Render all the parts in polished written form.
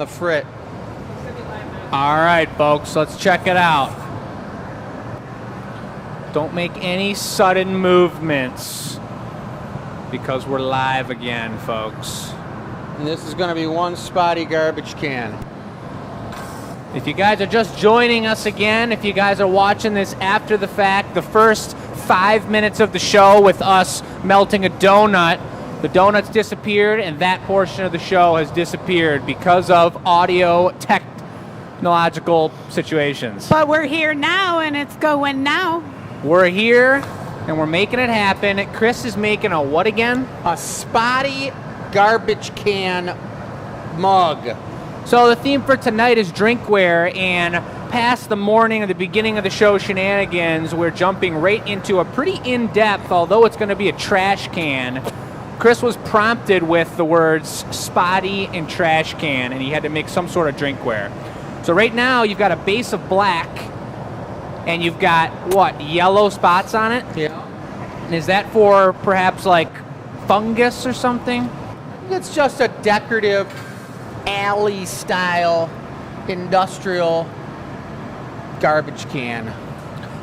the frit. All right, folks, let's check it out. Don't make any sudden movements because we're live again, folks. And this is going to be one spotty garbage can. If you guys are just joining us again, if you guys are watching this after the fact, the first 5 minutes of the show with us melting a donut, the donut's disappeared and that portion of the show has disappeared because of audio technological situations. But we're here now and it's going now. We're here and we're making it happen. Chris is making a what again? A spotty garbage can mug. So the theme for tonight is drinkware, and past the morning and the beginning of the show shenanigans, we're jumping right into a pretty in-depth, although it's going to be a trash can. Chris was prompted with the words spotty and trash can, and he had to make some sort of drinkware. So right now you've got a base of black, and you've got, what, yellow spots on it? Yeah. And is that for perhaps like fungus or something? It's just a decorative alley style industrial garbage can.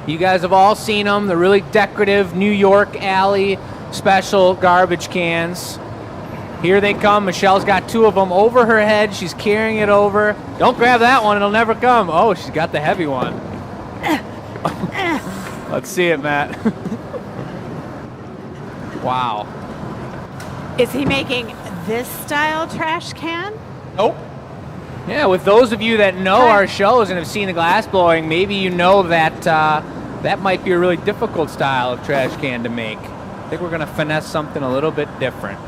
You guys have all seen them. They're really decorative New York alley special garbage cans. Here they come. Michelle's got two of them over her head. She's carrying it over. Don't grab that one. It'll never come. Oh, she's got the heavy one. Let's see it, Matt. Wow. Is he making this style trash can? Nope. Yeah, with those of you that know our shows and have seen the glass blowing, maybe you know that that might be a really difficult style of trash can to make. I think we're going to finesse something a little bit different.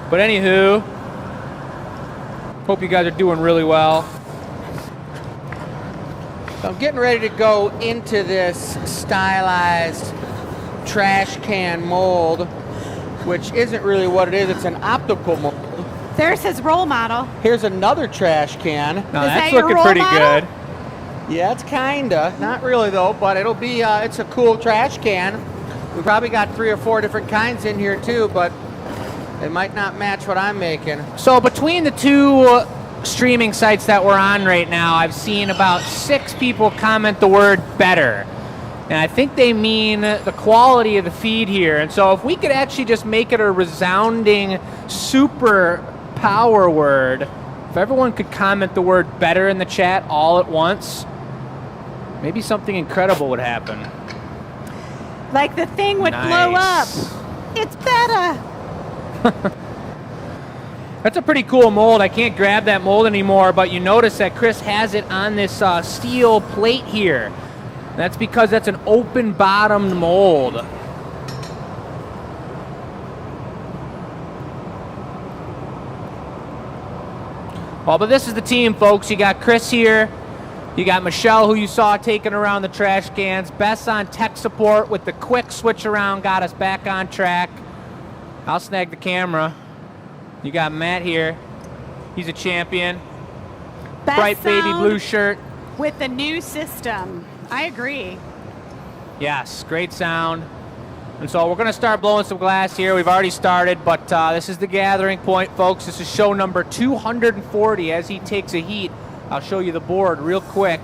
But anywho, hope you guys are doing really well. So I'm getting ready to go into this stylized trash can mold, which isn't really what it is. It's an optical mold. There's his role model. Here's another trash can. Now Is that's that your looking role pretty model? good. Yeah, it's kinda. Not really though, but it'll be, it's a cool trash can. We probably got 3 or 4 different kinds in here too, but it might not match what I'm making. So between the two streaming sites that we're on right now, I've seen about 6 people comment the word better. And I think they mean the quality of the feed here. And so if we could actually just make it a resounding super power word, if everyone could comment the word better in the chat all at once, maybe something incredible would happen. Like the thing would blow up. It's better. That's a pretty cool mold. I can't grab that mold anymore, but you notice that Chris has it on this steel plate here. That's because that's an open-bottomed mold. Well, but this is the team, folks. You got Chris here. You got Michelle, who you saw taking around the trash cans. Bess on tech support with the quick switch around, got us back on track. I'll snag the camera. You got Matt here. He's a champion. Best Bright baby sound blue shirt. with the new system. I agree. Yes, great sound. And so we're going to start blowing some glass here. We've already started, but this is the gathering point, folks. This is show number 240. As he takes a heat, I'll show you the board real quick.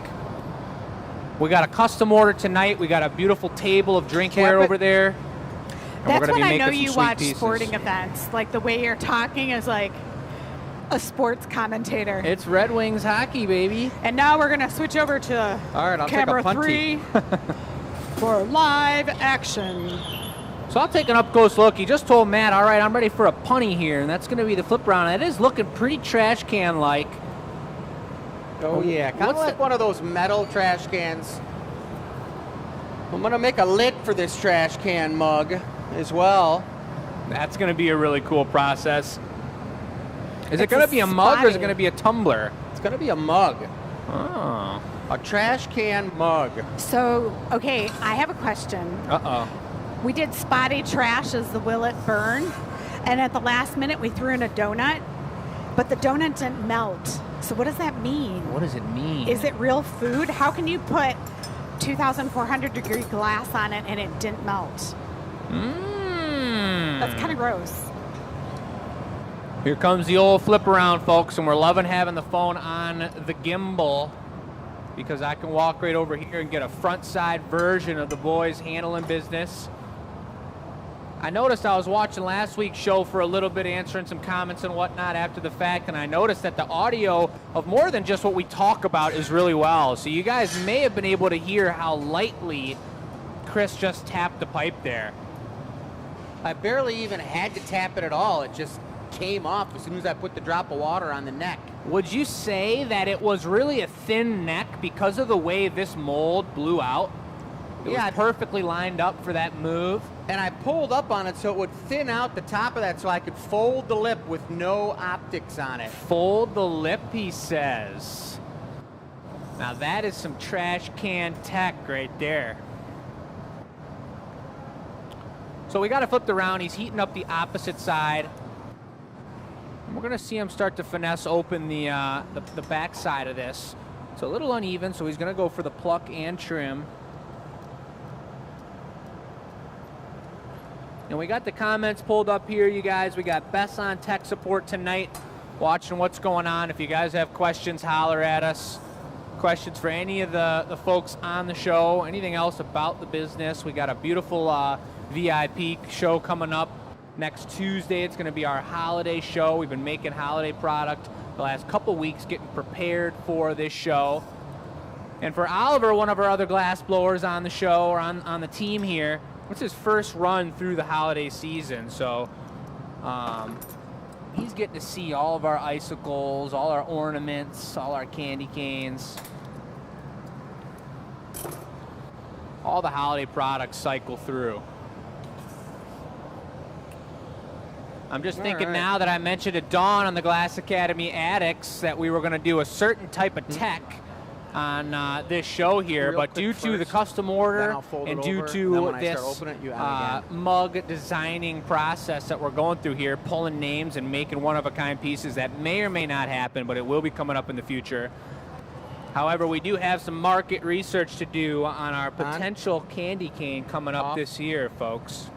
We got a custom order tonight. We got a beautiful table of drinkware over there. That's when I know you watch sporting events. Like the way you're talking is like a sports commentator. It's Red Wings hockey, baby. And now we're going to switch over to All right, I'll camera take a punty. 3 for live action. So I'll take an up-close look. He just told Matt, all right, I'm ready for a punny here, and that's going to be the flip round. It is looking pretty trash can-like. Oh yeah, kind of like one of those metal trash cans. I'm gonna make a lid for this trash can mug as well. That's going to be a really cool process. Is it going to be a mug or is it going to be a tumbler? It's gonna be a mug, Oh. a trash can mug. So, okay, I have a question. Uh-oh. We did spotty trash as the will it burn, and at the last minute we threw in a donut, but the donut didn't melt. So what does that mean? What does it mean? Is it real food? How can you put 2,400 degree glass on it and it didn't melt? Mmm. That's kind of gross. Here comes the old flip around, folks, and we're loving having the phone on the gimbal because I can walk right over here and get a front side version of the boys handling business. I noticed I was watching last week's show for a little bit, answering some comments and whatnot after the fact, and I noticed that the audio of more than just what we talk about is really well. So you guys may have been able to hear how lightly Chris just tapped the pipe there. I barely even had to tap it at all. It just came off as soon as I put the drop of water on the neck. Would you say that it was really a thin neck because of the way this mold blew out? It was perfectly lined up for that move. And I pulled up on it so it would thin out the top of that so I could fold the lip with no optics on it. Fold the lip, he says. Now that is some trash can tech right there. So we got it flipped around. He's heating up the opposite side. And we're gonna see him start to finesse open the back side of this. It's a little uneven, so he's gonna go for the pluck and trim. And we got the comments pulled up here, you guys. We got Bess on tech support tonight, watching what's going on. If you guys have questions, holler at us. Questions for any of the folks on the show, anything else about the business. We got a beautiful VIP show coming up next Tuesday. It's going to be our holiday show. We've been making holiday product the last couple weeks, getting prepared for this show. And for Oliver, one of our other glass blowers on the show, or on the team here, it's his first run through the holiday season, so he's getting to see all of our icicles, all our ornaments, all our candy canes. All the holiday products cycle through. I'm just thinking now that I mentioned at Dawn on the Glass Academy Addicts that we were going to do a certain type of tech on this show here, but due to the custom order and due to this mug designing process that we're going through here, pulling names and making one-of-a-kind pieces, that may or may not happen, but it will be coming up in the future. However, we do have some market research to do on our potential candy cane coming up this year, folks.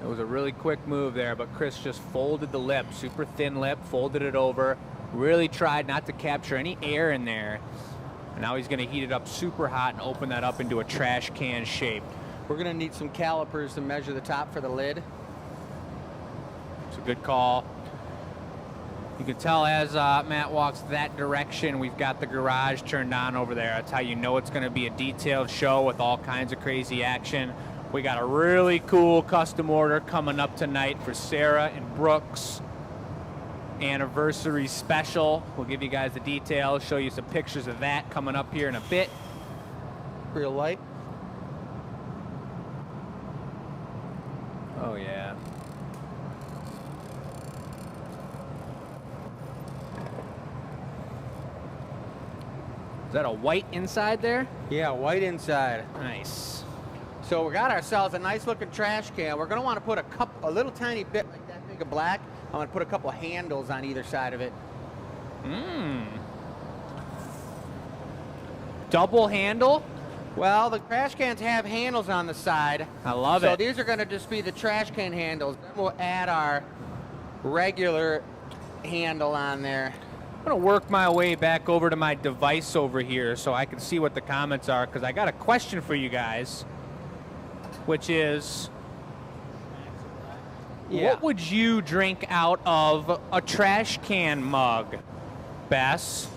It was a really quick move there, but Chris just folded the lip, super thin lip, folded it over. Really tried not to capture any air in there. And now he's going to heat it up super hot and open that up into a trash can shape. We're going to need some calipers to measure the top for the lid. It's a good call. You can tell as Matt walks that direction, we've got the garage turned on over there. That's how you know it's going to be a detailed show with all kinds of crazy action. We got a really cool custom order coming up tonight for Sarah and Brooks. Anniversary special. We'll give you guys the details, show you some pictures of that coming up here in a bit. Real light. Oh yeah. Is that a white inside there? Yeah, white inside. Nice. So we got ourselves a nice looking trash can. We're going to want to put a little tiny bit like that big of black. I'm going to put a couple of handles on either side of it. Double handle? Well, the trash cans have handles on the side. I love it. So these are going to just be the trash can handles. Then we'll add our regular handle on there. I'm going to work my way back over to my device over here so I can see what the comments are, because I got a question for you guys, which is... What would you drink out of a trash can mug, Bess? So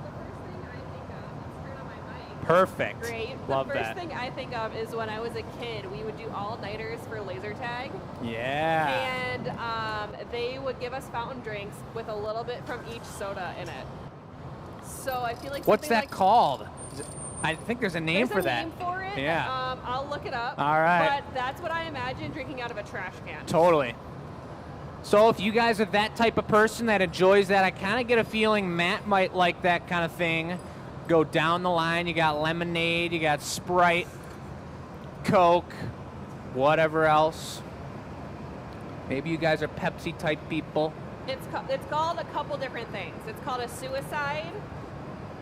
the first thing I think of, let's turn on my mic. Perfect. Great. Love the first that. thing I think of is when I was a kid, we would do all-nighters for laser tag. Yeah. And they would give us fountain drinks with a little bit from each soda in it. So I feel like What's that like, called? I think there's a name for that. There's a name for it. Yeah. I'll look it up. All right. But that's what I imagine drinking out of a trash can. Totally. So if you guys are that type of person that enjoys that, I kind of get a feeling Matt might like that kind of thing. Go down the line. You got lemonade, you got Sprite, Coke, whatever else. Maybe you guys are Pepsi type people. It's called a couple different things. It's called a suicide,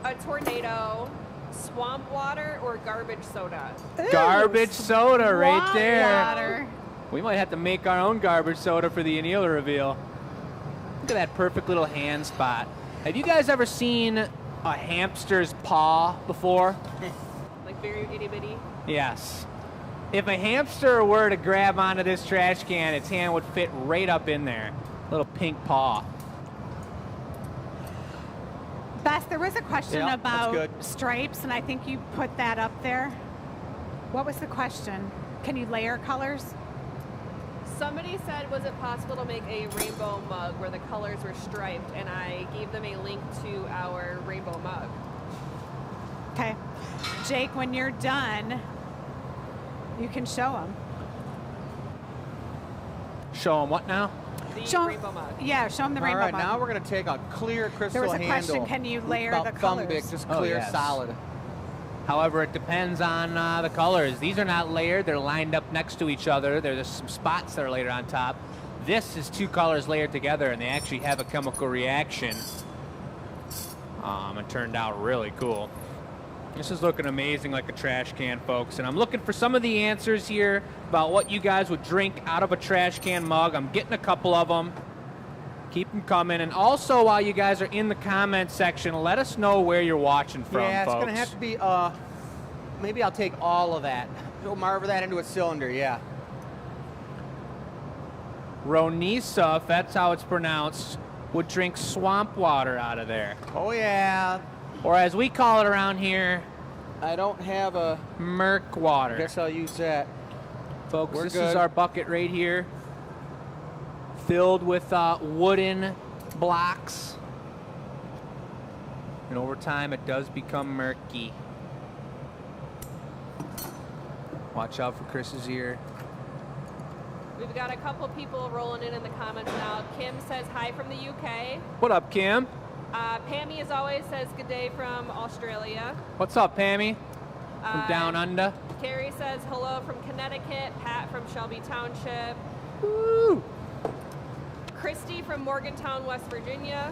a tornado, swamp water, or garbage soda. Garbage soda right there. Water. We might have to make our own garbage soda for the annealer reveal. Look at that perfect little hand spot. Have you guys ever seen a hamster's paw before? Like very itty bitty. Yes. If a hamster were to grab onto this trash can, its hand would fit right up in there. Little pink paw. Bess, there was a question Yeah, that's about good. stripes, and I think you put that up there. What was the question? Can you layer colors? Somebody said, was it possible to make a rainbow mug where the colors were striped? And I gave them a link to our rainbow mug. Okay. Jake, when you're done, you can show them. Show them what now? The rainbow mug. Yeah, show them the All rainbow right, mug. now we're going to take a clear crystal There was a handle. question, can you layer about the thumb colors? big, just Oh, clear, yes. solid. However, it depends on the colors. These are not layered. They're lined up next to each other. There's some spots that are layered on top. This is two colors layered together, and they actually have a chemical reaction. It turned out really cool. This is looking amazing like a trash can, folks. And I'm looking for some of the answers here about what you guys would drink out of a trash can mug. I'm getting a couple of them. Keep them coming. And also, while you guys are in the comments section, let us know where you're watching from, Yeah, it's folks. going to have to be, maybe I'll take all of that. We'll marver that into a cylinder, yeah. Ronisa, if that's how it's pronounced, would drink swamp water out of there. Oh, yeah. Or as we call it around here, I don't have a... Merc water. Guess I'll use that. Folks, We're this good. is our bucket right here, filled with wooden blocks. And over time, it does become murky. Watch out for Chris's ear. We've got a couple people rolling in the comments now. Kim says hi from the UK. What up, Kim? Pammy, as always, says good day from Australia. What's up, Pammy? From down under? Carrie says hello from Connecticut. Pat from Shelby Township. Woo! Christy from Morgantown, West Virginia.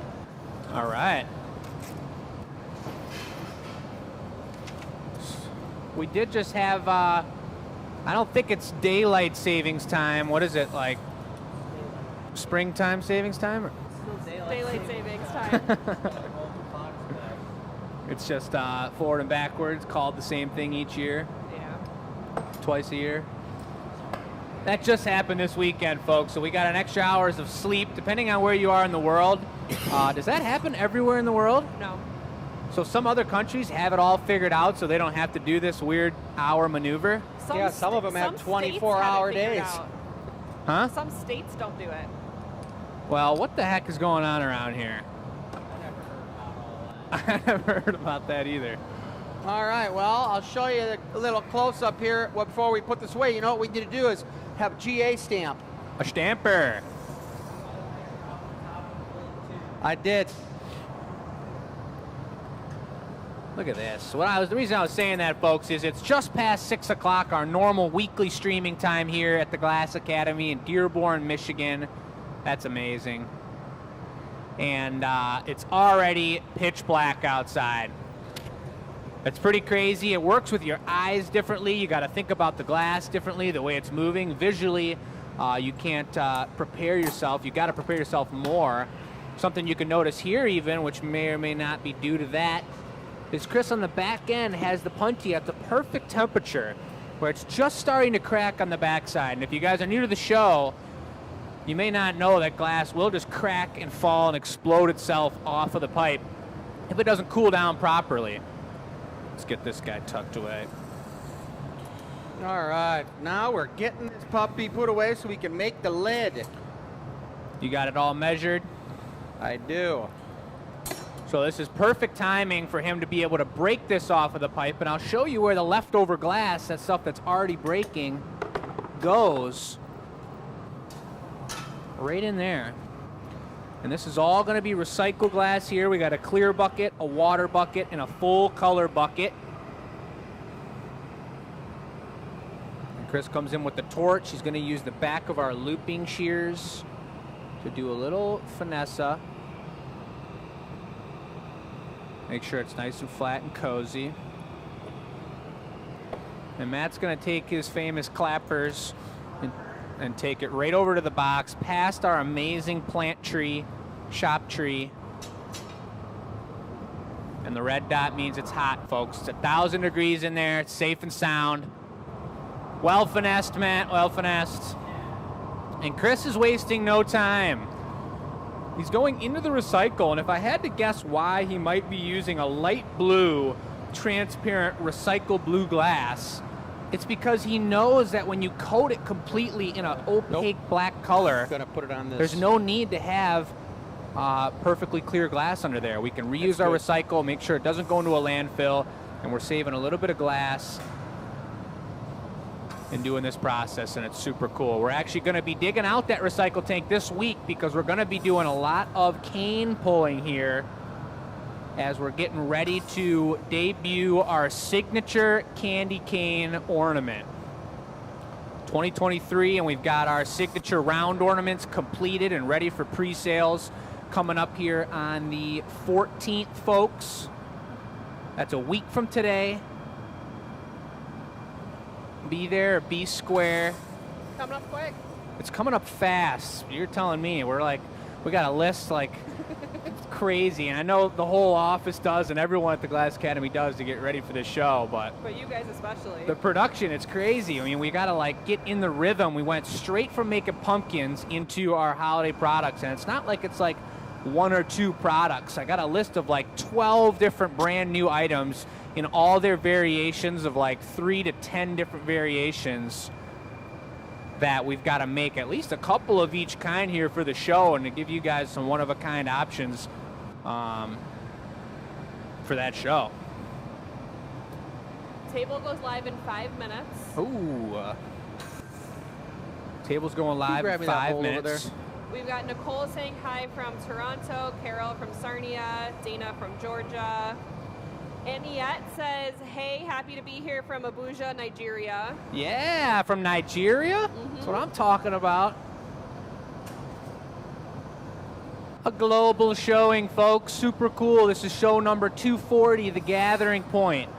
All right. We did just have, I don't think it's daylight savings time. What is it, like springtime savings time? Or? Daylight savings time. It's just forward and backwards, called the same thing each year, Yeah. twice a year. That just happened this weekend, folks. So we got an extra hours of sleep, depending on where you are in the world. Does that happen everywhere in the world? No. So some other countries have it all figured out, so they don't have to do this weird hour maneuver. Yeah, some of them have some states 24-hour have it figured days. out. Huh? Some states don't do it. Well, what the heck is going on around here? I never heard about that either. All right, well, I'll show you a little close-up here before we put this away. You know what we need to do is have a GA stamp. A stamper. I did. Look at this. The reason I was saying that, folks, is it's just past 6 o'clock, our normal weekly streaming time here at the Glass Academy in Dearborn, Michigan. That's amazing. And it's already pitch black outside. It's pretty crazy. It works with your eyes differently. You got to think about the glass differently, the way it's moving. Visually, you can't prepare yourself. You got to prepare yourself more. Something you can notice here even, which may or may not be due to that, is Chris on the back end has the puntee at the perfect temperature where it's just starting to crack on the backside. And if you guys are new to the show, you may not know that glass will just crack and fall and explode itself off of the pipe if it doesn't cool down properly. Let's get this guy tucked away. All right, now we're getting this puppy put away so we can make the lid. You got it all measured? I do. So this is perfect timing for him to be able to break this off of the pipe, and I'll show you where the leftover glass, that stuff that's already breaking, goes. Right in there. And this is all going to be recycled glass here. We got a clear bucket, a water bucket, and a full color bucket. And Chris comes in with the torch. He's going to use the back of our looping shears to do a little finesse. Make sure it's nice and flat and cozy. And Matt's going to take his famous clappers and and take it right over to the box, past our amazing plant tree, shop tree. And the red dot means it's hot, folks. It's 1,000 degrees in there. It's safe and sound. Well finessed, Matt. Well finessed. And Chris is wasting no time. He's going into the recycle, and if I had to guess why he might be using a light blue, transparent, recycled blue glass, it's because he knows that when you coat it completely in an opaque black color, I'm gonna put it on this. there's no need to have perfectly clear glass under there. We can reuse our recycle, make sure it doesn't go into a landfill, and we're saving a little bit of glass in doing this process, and it's super cool. We're actually going to be digging out that recycle tank this week because we're going to be doing a lot of cane pulling here as we're getting ready to debut our signature candy cane ornament. 2023, and we've got our signature round ornaments completed and ready for pre-sales coming up here on the 14th, folks. That's a week from today. Be there, be square. Coming up quick. It's coming up fast. You're telling me. We got a list like crazy, and I know the whole office does, and everyone at the Glass Academy does to get ready for this show. But you guys especially. the production, it's crazy. I mean, we got to like get in the rhythm. We went straight from making pumpkins into our holiday products, and it's not like it's like one or two products. I got a list of like 12 different brand new items in all their variations of like 3 to 10 different variations that we've got to make at least a couple of each kind here for the show and to give you guys some one-of-a-kind options for that show. Table goes live in 5 minutes. Ooh. Table's going live in 5 minutes. We've got Nicole saying hi from Toronto, Carol from Sarnia, Dana from Georgia. Aniette says, hey, happy to be here from Abuja, Nigeria. Yeah, from Nigeria? That's what I'm talking about. A global showing, folks. Super cool. This is show number 240, The Gathering Point.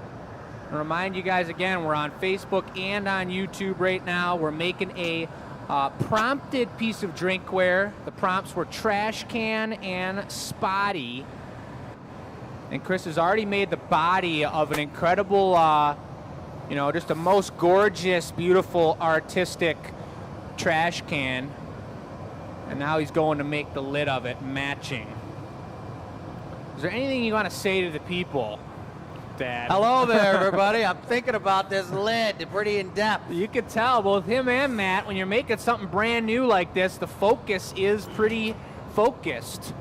And remind you guys again, we're on Facebook and on YouTube right now. We're making a prompted piece of drinkware. The prompts were trash can and spotty. And Chris has already made the body of an incredible, just a most gorgeous, beautiful, artistic trash can. And now he's going to make the lid of it matching. Is there anything you want to say to the people, Dad? Hello there, everybody. I'm thinking about this lid. Pretty in depth. You can tell, both him and Matt, when you're making something brand new like this, the focus is pretty focused.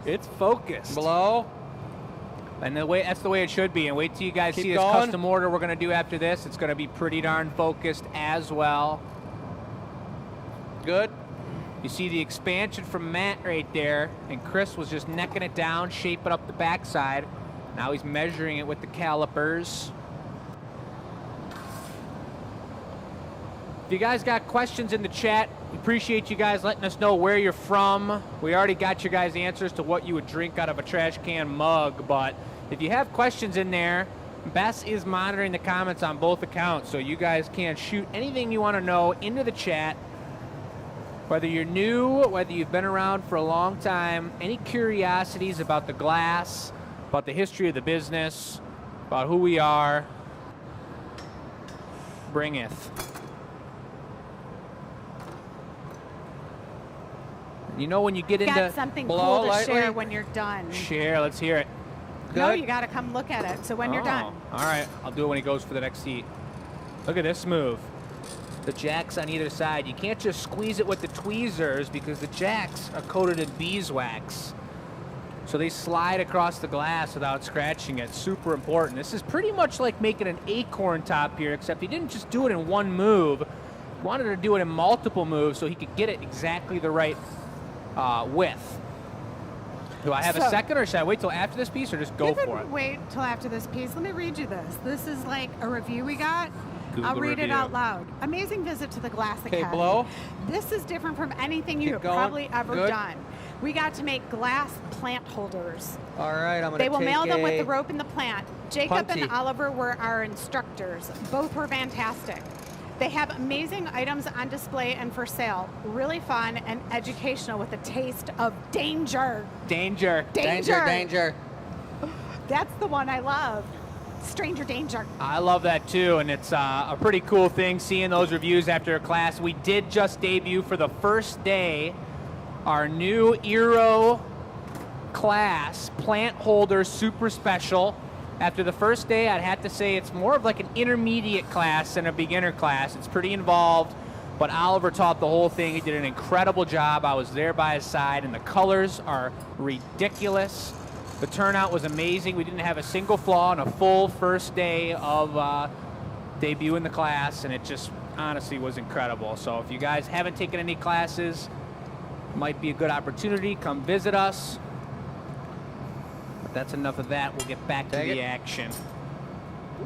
It's focused. Blow. And that's the way it should be. And wait till you guys Keep see this going. custom order we're going to do after this. It's going to be pretty darn focused as well. Good. You see the expansion from Matt right there. And Chris was just necking it down, shaping up the backside. Now he's measuring it with the calipers. If you guys got questions in the chat, we appreciate you guys letting us know where you're from. We already got your guys' answers to what you would drink out of a trash can mug, but if you have questions in there, Bess is monitoring the comments on both accounts, so you guys can shoot anything you want to know into the chat. Whether you're new, whether you've been around for a long time, any curiosities about the glass, about the history of the business, about who we are, bringeth. You know when you get into... Got something blow cool to lightly? share when you're done. Share, let's hear it. No, Good. you got to come look at it. So when you're done. All right, I'll do it when he goes for the next heat. Look at this move. The jacks on either side. You can't just squeeze it with the tweezers because the jacks are coated in beeswax. So they slide across the glass without scratching it. Super important. This is pretty much like making an acorn top here, except he didn't just do it in one move. He wanted to do it in multiple moves so he could get it exactly the right width. Do I have a second, or should I wait till after this piece, or just go for it? Wait till after this piece. Let me read you this. This is like a review we got. Google I'll read it review. out loud. Amazing visit to the Glass Academy. Okay, blow. This is different from anything you have going. probably ever Good. done. We got to make glass plant holders. All right, I'm going to They will take mail them with a- the rope and the plant. Jacob Punty. and Oliver were our instructors. Both were fantastic. They have amazing items on display and for sale. Really fun and educational with a taste of danger. Danger. Danger. Danger. That's the one I love. Stranger danger. I love that too, and it's a pretty cool thing seeing those reviews after a class. We did just debut for the first day our new Eero class, Plant Holder Super Special. After the first day, I'd have to say it's more of like an intermediate class than a beginner class. It's pretty involved, but Oliver taught the whole thing. He did an incredible job. I was there by his side, and the colors are ridiculous. The turnout was amazing. We didn't have a single flaw in a full first day of debuting the class, and it just honestly was incredible. So if you guys haven't taken any classes, it might be a good opportunity. Come visit us. But that's enough of that. We'll get back to the action.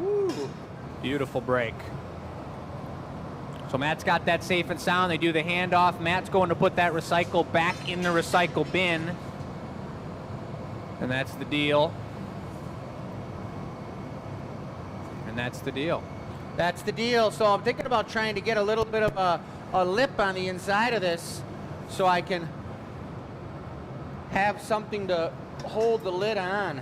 Ooh. Beautiful break. So Matt's got that safe and sound. They do the handoff. Matt's going to put that recycle back in the recycle bin. And that's the deal. And that's the deal. That's the deal. So I'm thinking about trying to get a little bit of a lip on the inside of this so I can have something to hold the lid on.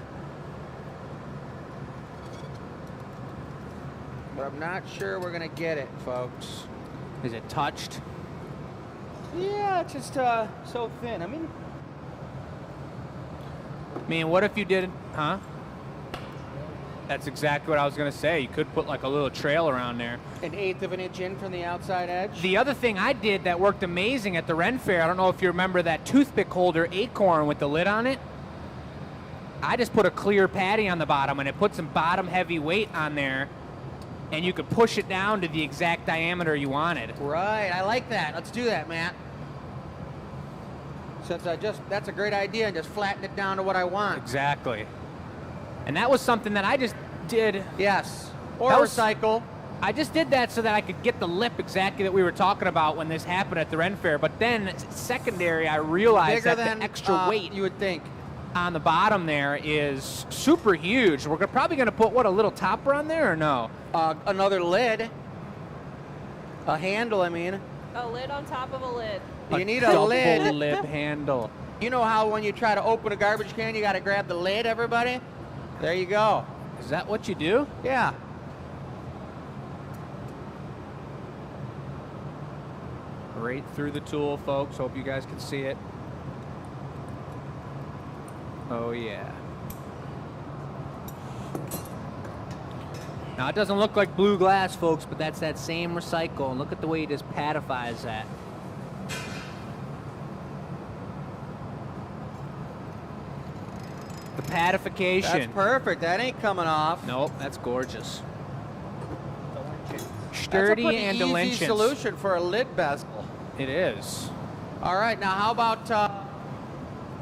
But I'm not sure we're going to get it, folks. Is it touched? Yeah, it's just so thin. I mean, what if you did, huh? That's exactly what I was going to say. You could put like a little trail around there. 1/8 of an inch in from the outside edge. The other thing I did that worked amazing at the Ren Fair, I don't know if you remember that toothpick holder Acorn with the lid on it. I just put a clear patty on the bottom, and it put some bottom heavy weight on there, and you could push it down to the exact diameter you wanted. Right, I like that. Let's do that, Matt. Since that's a great idea, and just flatten it down to what I want. Exactly. And that was something that I just did. Yes. Or That was- recycle. I just did that so that I could get the lip exactly that we were talking about when this happened at the Ren Fair. But then, secondary, I realized Bigger that than the extra weight you would think. on the bottom there is super huge. We're probably going to put, what, a little topper on there or no? Another lid. A handle, I mean. A lid on top of a lid. You need a double lid. lip handle. You know how when you try to open a garbage can, you got to grab the lid, everybody? There you go. Is that what you do? Yeah. Right through the tool, folks. Hope you guys can see it. Oh, yeah. Now, it doesn't look like blue glass, folks, but that's that same recycle. And look at the way he just patifies that. The patification. That's perfect. That ain't coming off. Nope, that's gorgeous. That's a Sturdy pretty and easy dimensions. solution for a lid bezel. It is. All right, now how about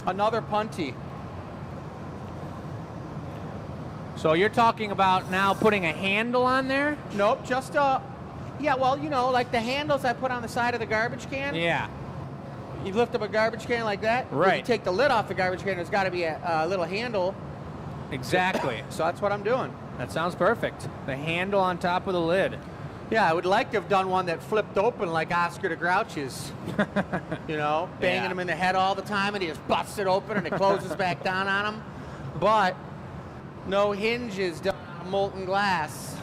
another punty? So you're talking about now putting a handle on there? Nope, just yeah, well, you know, like the handles I put on the side of the garbage can. Yeah. You lift up a garbage can like that. Right. You take the lid off the garbage can. There's got to be a little handle. Exactly. So that's what I'm doing. That sounds perfect. The handle on top of the lid. Yeah, I would like to have done one that flipped open like Oscar the Grouch's. You know, banging Yeah. him in the head all the time, and he just busts it open and it closes back down on him. But no hinges done on molten glass.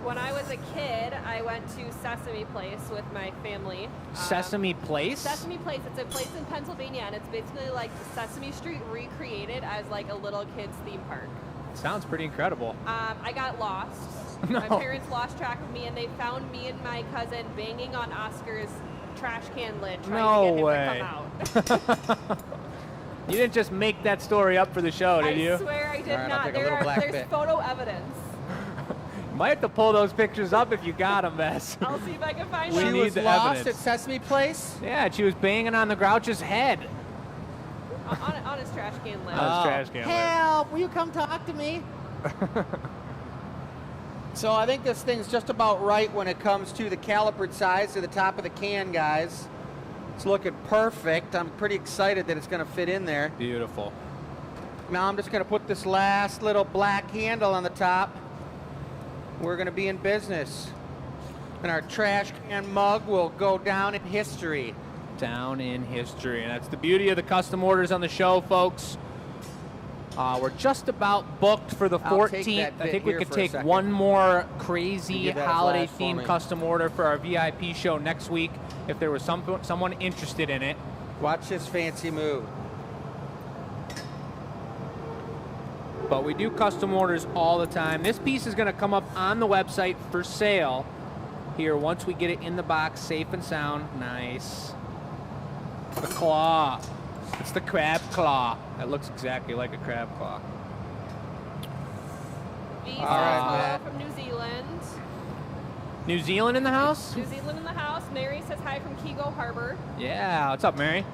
When I was a kid, I went to Sesame Place with my family. Sesame Place? Sesame Place. It's a place in Pennsylvania, and it's basically like Sesame Street recreated as like a little kid's theme park. Sounds pretty incredible. I got lost. No. My parents lost track of me, and they found me and my cousin banging on Oscar's trash can lid, trying No to get way. him to come out. You didn't just make that story up for the show, did you? I swear I did All right, I'll not. take a little black There's bit. photo evidence. Might have to pull those pictures up if you got them, Bess. I'll see if I can find We She them. need was the lost evidence. at Sesame Place. Yeah, she was banging on the Grouch's head. on his trash can lid. Oh. Trash can lid. Help! Will you come talk to me? So I think this thing's just about right when it comes to the calipered size to the top of the can, guys. It's looking perfect. I'm pretty excited that it's going to fit in there. Beautiful. Now I'm just going to put this last little black handle on the top. We're going to be in business. And our trash can mug will go down in history. Down in history. And that's the beauty of the custom orders on the show, folks. We're just about booked for the I'll take 14th. that I bit think we here could for a take second. one more crazy Give that a holiday flash for themed me. custom order for our VIP show next week if there was someone interested in it. Watch this fancy move. But we do custom orders all the time. This piece is going to come up on the website for sale here once we get it in the box, safe and sound. Nice. The claw. It's the crab claw. That looks exactly like a crab claw. V says All right, hello Matt. from New Zealand. New Zealand in the house? New Zealand in the house. Mary says hi from Kego Harbor. Yeah. What's up, Mary?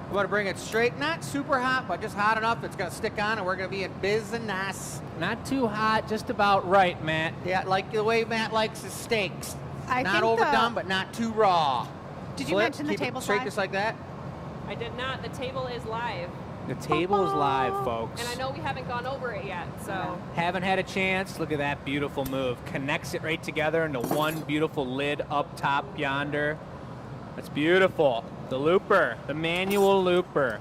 I'm going to bring it straight, not super hot, but just hot enough. It's going to stick on, and we're going to be in business. Not too hot, just about right, Matt. Yeah, like the way Matt likes his steaks. I Not think overdone, but not too raw. Did you Flip, mention the keep it table straight size? just like that? I did not. The table is live. The table is live, folks. And I know we haven't gone over it yet, so. Haven't had a chance. Look at that beautiful move. Connects it right together into one beautiful lid up top yonder. That's beautiful. The looper, the manual looper.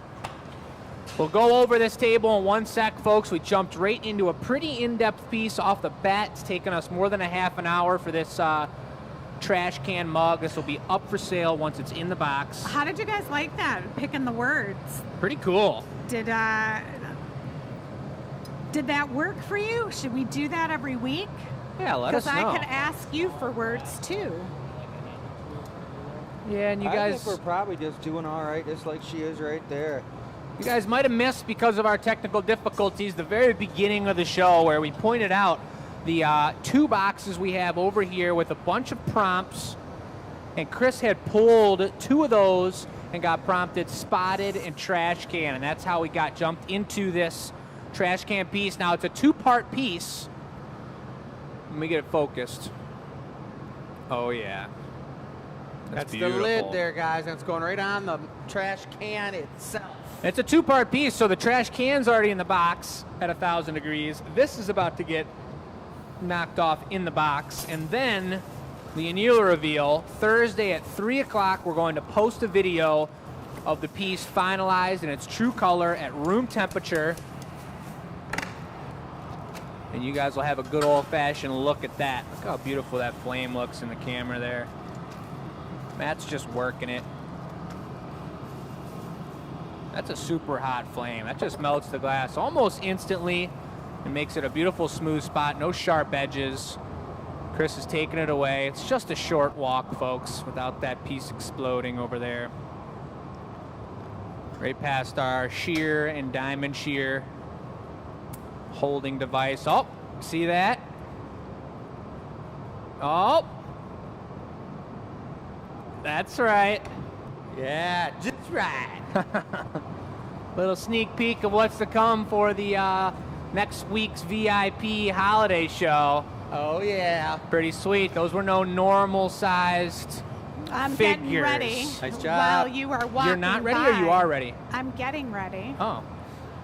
We'll go over this table in one sec, folks. We jumped right into a pretty in-depth piece off the bat. It's taken us more than a half an hour for this trash can mug. This will be up for sale once it's in the box. How did you guys like that? Picking the words. Pretty cool. Did that work for you? Should we do that every week? Yeah, let us Because know. I could ask you for words too. Yeah, and you I guys... think we're probably just doing all right, just like she is right there. You guys might have missed, because of our technical difficulties, the very beginning of the show where we pointed out the 2 boxes we have over here with a bunch of prompts, and Chris had pulled 2 of those and got prompted spotted and trash can, and that's how we got jumped into this trash can piece. Now it's a 2-part piece. Let me get it focused. Oh yeah. That's the beautiful. lid there, guys, and it's going right on the trash can itself. It's a 2-part piece, so the trash can's already in the box at 1,000 degrees. This is about to get knocked off in the box. And then the annealer reveal, Thursday at 3 o'clock, we're going to post a video of the piece finalized in its true color at room temperature. And you guys will have a good old-fashioned look at that. Look how beautiful that flame looks in the camera there. Matt's just working it. That's a super hot flame. That just melts the glass almost instantly and makes it a beautiful smooth spot. No sharp edges. Chris is taking it away. It's just a short walk, folks, without that piece exploding over there. Right past our shear and diamond shear holding device. Oh, see that? Oh. That's right. Yeah, just right. Little sneak peek of what's to come for the next week's VIP holiday show. Oh, yeah. Pretty sweet. Those were no normal-sized I'm figures. getting ready. Nice job. While you are walking You're not ready, by. or you are ready? I'm getting ready. Oh.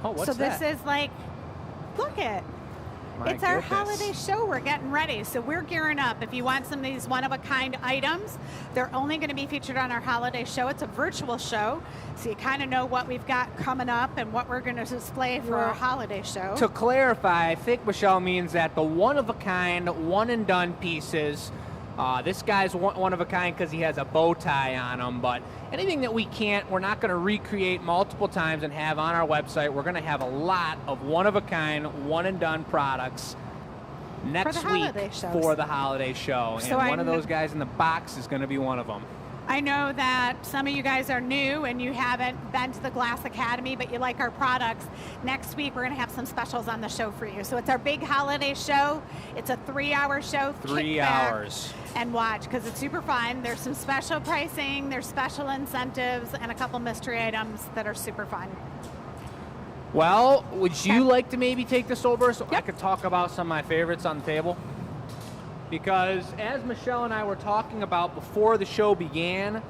Oh, what's so that? this is like, look it. My It's our goodness. holiday show. We're getting ready. So we're gearing up. If you want some of these one-of-a-kind items, they're only going to be featured on our holiday show. It's a virtual show, so you kind of know what we've got coming up and what we're going to display for our holiday show. To clarify, I think Michelle means that the one-of-a-kind, one-and-done pieces, this guy's one-of-a-kind because he has a bow tie on him, but anything that we're not going to recreate multiple times and have on our website. We're going to have a lot of one-of-a-kind, one-and-done products next week holiday shows. for the holiday show. So And one of those guys in the box is going to be one of them. I know that some of you guys are new and you haven't been to the Glass Academy, but you like our products. Next week, we're going to have some specials on the show for you. So it's our big holiday show. It's a 3-hour show. 3 Kick back hours. And watch, because it's super fun. There's some special pricing, there's special incentives, and a couple mystery items that are super fun. Well, would you Okay. like to maybe take this over so I Yep. could talk about some of my favorites on the table? Because as Michelle and I were talking about before the show began,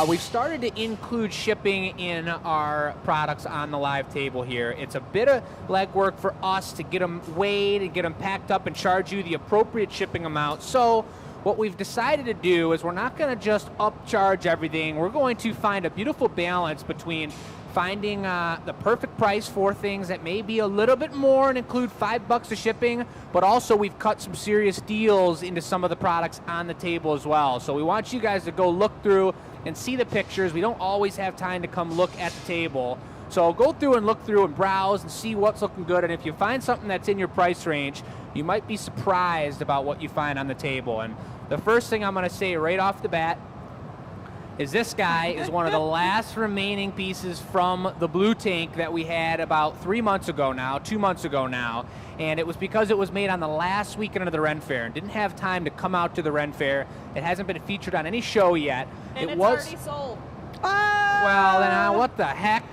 We've started to include shipping in our products on the live table here. It's a bit of legwork for us to get them weighed and get them packed up and charge you the appropriate shipping amount. So what we've decided to do is we're not going to just upcharge everything. We're going to find a beautiful balance between finding the perfect price for things that may be a little bit more and include $5 of shipping, but also we've cut some serious deals into some of the products on the table as well. So we want you guys to go look through and see the pictures. We don't always have time to come look at the table. So go through and look through and browse and see what's looking good. And if you find something that's in your price range, you might be surprised about what you find on the table. And the first thing I'm going to say right off the bat is this guy is one of the last remaining pieces from the blue tank that we had about 2 months ago now. And it was because it was made on the last weekend of the Ren Fair and didn't have time to come out to the Ren Fair. It hasn't been featured on any show yet. And it's was already sold. Well, then what the heck?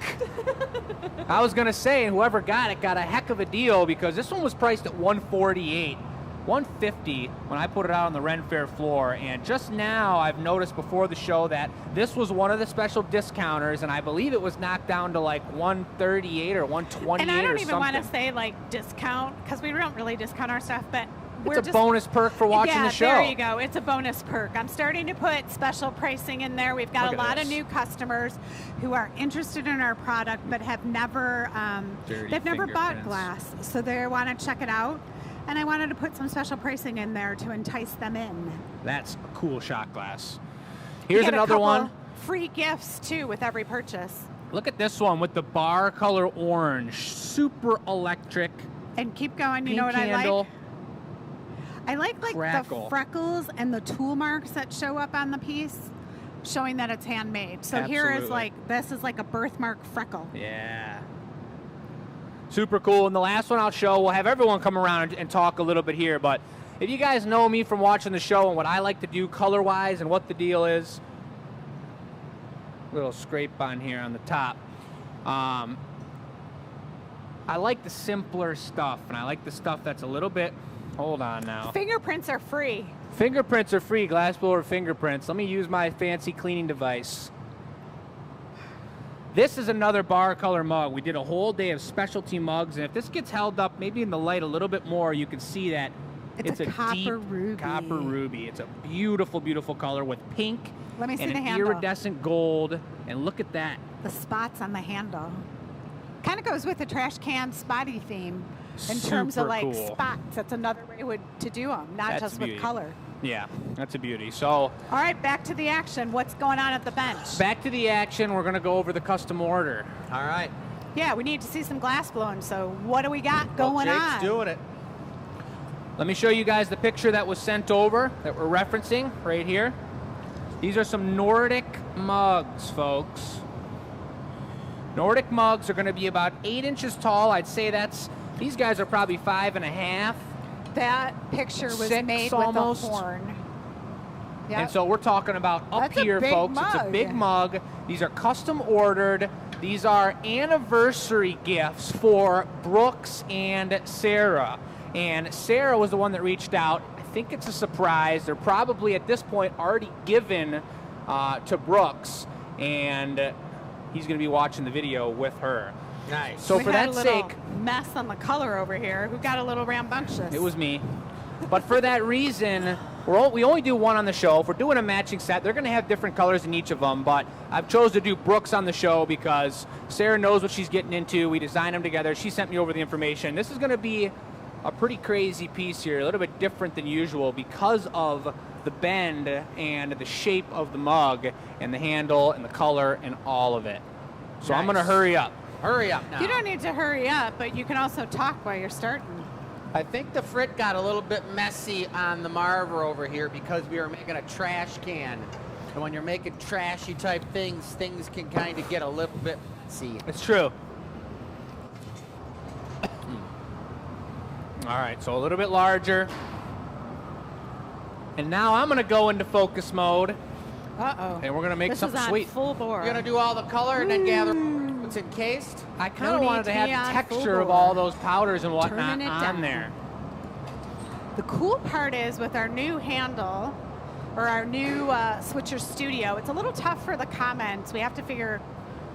I was going to say, whoever got it got a heck of a deal because this one was priced at $148. $150 when I put it out on the Ren Fair floor, and just now I've noticed before the show that this was one of the special discounters, and I believe it was knocked down to like $138 or $128 or something. And I don't even want to say like discount because we don't really discount our stuff, but it's a bonus perk for watching the show. Yeah, there you go. It's a bonus perk. I'm starting to put special pricing in there. We've got a lot of new customers who are interested in our product but have never bought glass, so they want to check it out. And I wanted to put some special pricing in there to entice them in. That's a cool shot glass. Here's another one. Free gifts, too, with every purchase. Look at this one with the bar color orange. Super electric. And keep going. You know what handle. I like? I like the freckles and the tool marks that show up on the piece, showing that it's handmade. So here is this is like a birthmark freckle. Yeah. Super cool. And the last one I'll show, we'll have everyone come around and talk a little bit here, but if you guys know me from watching the show and what I like to do color-wise and what the deal is, little scrape on here on the top. I like the simpler stuff, and I like the stuff that's a little bit, hold on now. Fingerprints are free. Fingerprints are free, glass blower fingerprints. Let me use my fancy cleaning device. This is another bar color mug. We did a whole day of specialty mugs, and if this gets held up maybe in the light a little bit more, you can see that it's a copper deep ruby. Copper ruby. It's a beautiful, beautiful color with pink Let me see and the an handle. iridescent gold. And look at that. The spots on the handle. Kind of goes with the trash can spotty theme in terms of like cool. spots. That's another way to do them, not just with color. Yeah, that's a beauty. So, all right, back to the action. What's going on at the bench? Back to the action. We're going to go over the custom order. All right. Yeah, we need to see some glass blowing. So what do we got going Jake's on? doing it. Let me show you guys the picture that was sent over that we're referencing right here. These are some Nordic mugs, folks. Nordic mugs are going to be about 8 inches tall. I'd say these guys are probably 5.5. That picture was 6 made almost. with a horn. Yep. And so we're talking about up That's here, a big folks. mug. It's a big mug. These are custom ordered. These are anniversary gifts for Brooks and Sarah. And Sarah was the one that reached out. I think it's a surprise. They're probably at this point already given to Brooks, and he's going to be watching the video with her. Nice. So for that sake, mess on the color over here. Who got a little rambunctious? it was me. But for that reason, we only do one on the show. If we're doing a matching set, they're going to have different colors in each of them. But I've chose to do Brooks on the show because Sarah knows what she's getting into. We designed them together. She sent me over the information. This is going to be a pretty crazy piece here, a little bit different than usual because of the bend and the shape of the mug and the handle and the color and all of it. So I'm going to hurry up. Hurry up now. You don't need to hurry up, but you can also talk while you're starting. I think the frit got a little bit messy on the Marver over here because we were making a trash can. And when you're making trashy type things can kind of get a little bit messy. It's true. All right, so a little bit larger. And now I'm going to go into focus mode. Uh-oh. And we're going to make something on sweet. Full bore. You're going to do all the color and then gather what's encased? I kind of No wanted need to to be have on the texture full of bore. all those powders and whatnot Turning it on down. there. The cool part is with our new handle, or our new Switcher Studio. It's a little tough for the comments. We have to figure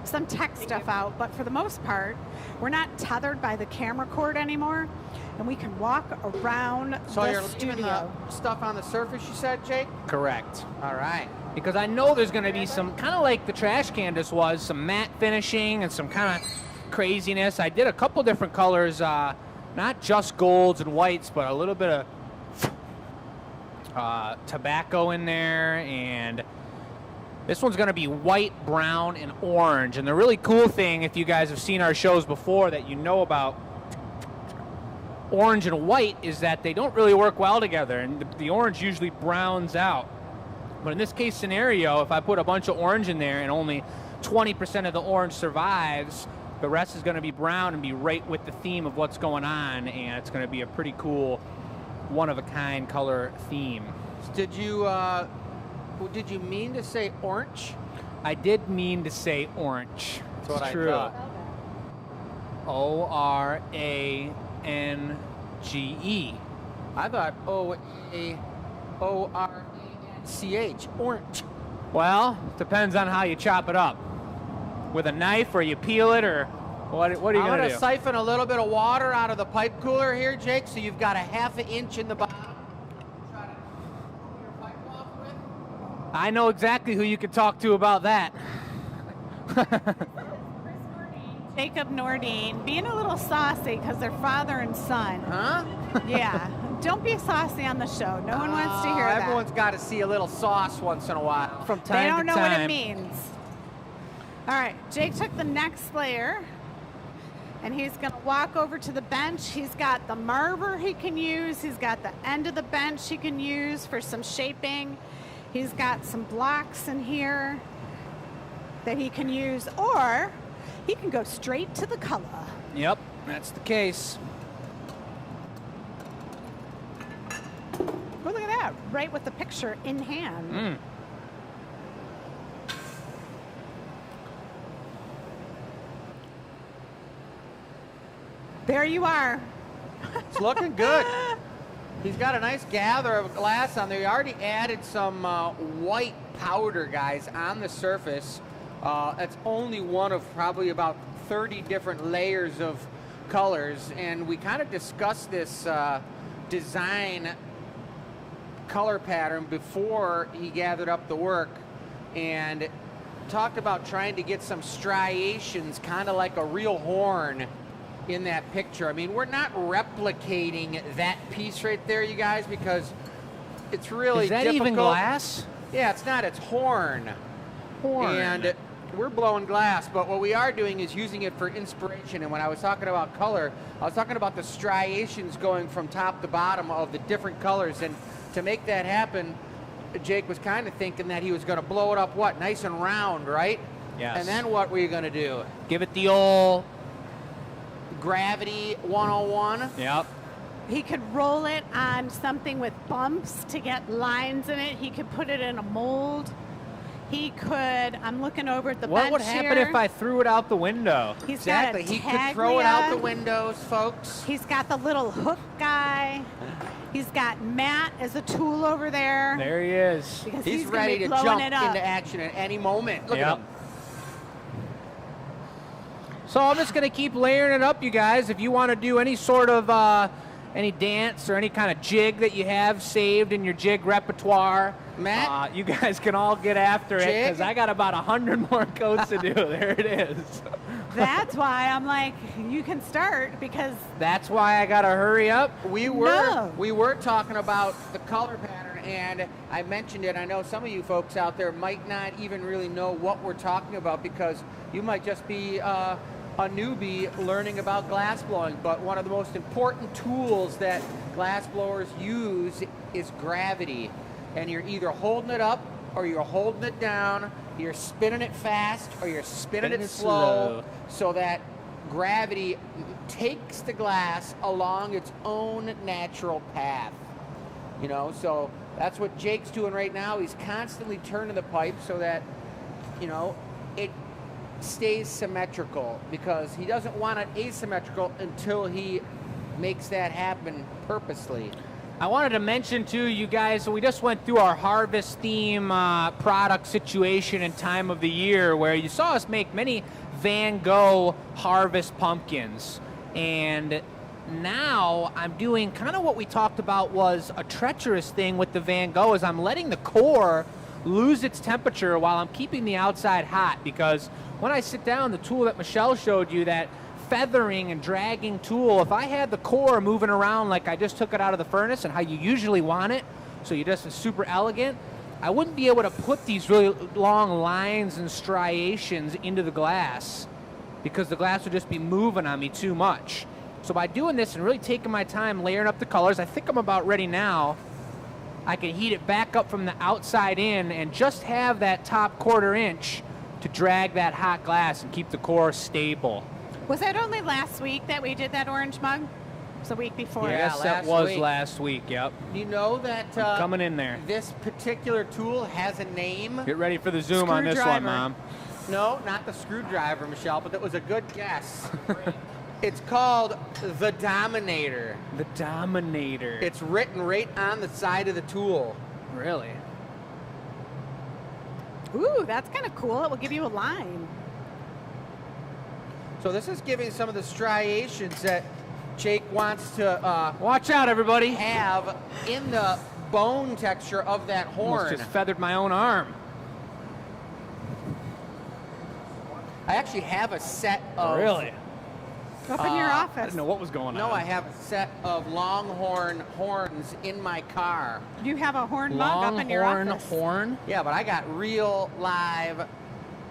some tech stuff out, but for the most part, we're not tethered by the camera cord anymore, and we can walk around So the you're leaving studio. the stuff on the surface, you said, Jake? Correct. All right. Because I know there's going to be some, kind of like the trash canvas was, some matte finishing and some kind of craziness. I did a couple different colors, not just golds and whites, but a little bit of tobacco in there, and this one's going to be white, brown, and orange. And the really cool thing, if you guys have seen our shows before that you know about orange and white, is that they don't really work well together, and the orange usually browns out. But in this case scenario, if I put a bunch of orange in there and only 20% of the orange survives, the rest is going to be brown and be right with the theme of what's going on, and it's going to be a pretty cool one-of-a-kind color theme. Did you mean to say orange? I did mean to say orange. That's what I True. thought. Orange. I thought ORANCH, orange. Well, depends on how you chop it up. With a knife, or you peel it, or what are you I'm going going to to do? siphon a little bit of water out of the pipe cooler here, Jake, so you've got a ½ an inch in the bottom. Try to cool your pipe off with. I know exactly who you could talk to about that. Jacob Nordine being a little saucy because they're father and son. Huh? Yeah, don't be saucy on the show. No one wants to hear that. Everyone's got to see a little sauce once in a while. From They time don't to know time. what it means. All right, Jake took the next layer, and he's going to walk over to the bench. He's got the marver he can use. He's got the end of the bench he can use for some shaping. He's got some blocks in here that he can use, or he can go straight to the color. Yep, that's the case. Oh, look at that, right with the picture in hand. Mm. There you are. It's looking good. He's got a nice gather of glass on there. He already added some white powder, guys, on the surface. That's only one of probably about 30 different layers of colors. And we kind of discussed this design color pattern before he gathered up the work, and talked about trying to get some striations, kind of like a real horn in that picture. I mean, we're not replicating that piece right there, you guys, because it's really Is that difficult. even glass? Yeah, it's not. It's horn. Horn. And we're blowing glass, but what we are doing is using it for inspiration. And when I was talking about color, I was talking about the striations going from top to bottom of the different colors. And to make that happen, Jake was kind of thinking that he was going to blow it up, what, nice and round, right? Yes. And then what were you going to do? Give it the old... Gravity 101. Yep. He could roll it on something with bumps to get lines in it. He could put it in a mold. He could, I'm looking over at the bench What would happen here. if I threw it out the window? He's Exactly. got a He could throw it out the Taglia. windows, folks. He's got the little hook guy. He's got Matt as a tool over there. There he is. Because He's gonna ready be to blowing jump it up. into action at any moment. Look Yep. at him. So I'm just going to keep layering it up, you guys. If you want to do any sort of any dance or any kind of jig that you have saved in your jig repertoire, Matt? you guys can all get after it, Jig? because I got about 100 more coats to do. There it is. That's why I'm like, you can start, because That's why I got to hurry up. We were No. talking about the color pattern, and I mentioned it. I know some of you folks out there might not even really know what we're talking about, because you might just be a newbie learning about glass blowing. But one of the most important tools that glass blowers use is gravity. And you're either holding it up or you're holding it down. You're spinning it fast or you're spinning it slow, so that gravity takes the glass along its own natural path. You know, so that's what Jake's doing right now. He's constantly turning the pipe so that, you know, it stays symmetrical, because he doesn't want it asymmetrical until he makes that happen purposely. I wanted to mention to you guys, so we just went through our harvest theme product situation and time of the year where you saw us make many Van Gogh harvest pumpkins. And now I'm doing kind of what we talked about was a treacherous thing with the Van Gogh, is I'm letting the core lose its temperature while I'm keeping the outside hot, because when I sit down, the tool that Michelle showed you, that feathering and dragging tool, if I had the core moving around like I just took it out of the furnace and how you usually want it, so you just super elegant, I wouldn't be able to put these really long lines and striations into the glass because the glass would just be moving on me too much. So by doing this and really taking my time layering up the colors, I think I'm about ready now. I can heat it back up from the outside in and just have that top 1/4 inch to drag that hot glass and keep the core stable. Was that only last week that we did that orange mug? It was the week before. Yeah, Yes, that last was week. last week, yep. You know that Coming in there. this particular tool has a name? Get ready for the zoom on this one, Screwdriver. Mom. No, not the screwdriver, Michelle, but that was a good guess. It's called the Dominator. The Dominator. It's written right on the side of the tool. Really? Ooh, that's kind of cool. It will give you a line. So this is giving some of the striations that Jake wants to Watch out, everybody. have in the bone texture of that Almost horn. just feathered my own arm. I actually have a set of... Really? Up in your I office. didn't know what was going on. No, I have a set of Longhorn horns in my car. You have a horn mug up in your Longhorn office. horn. Yeah, but I got real live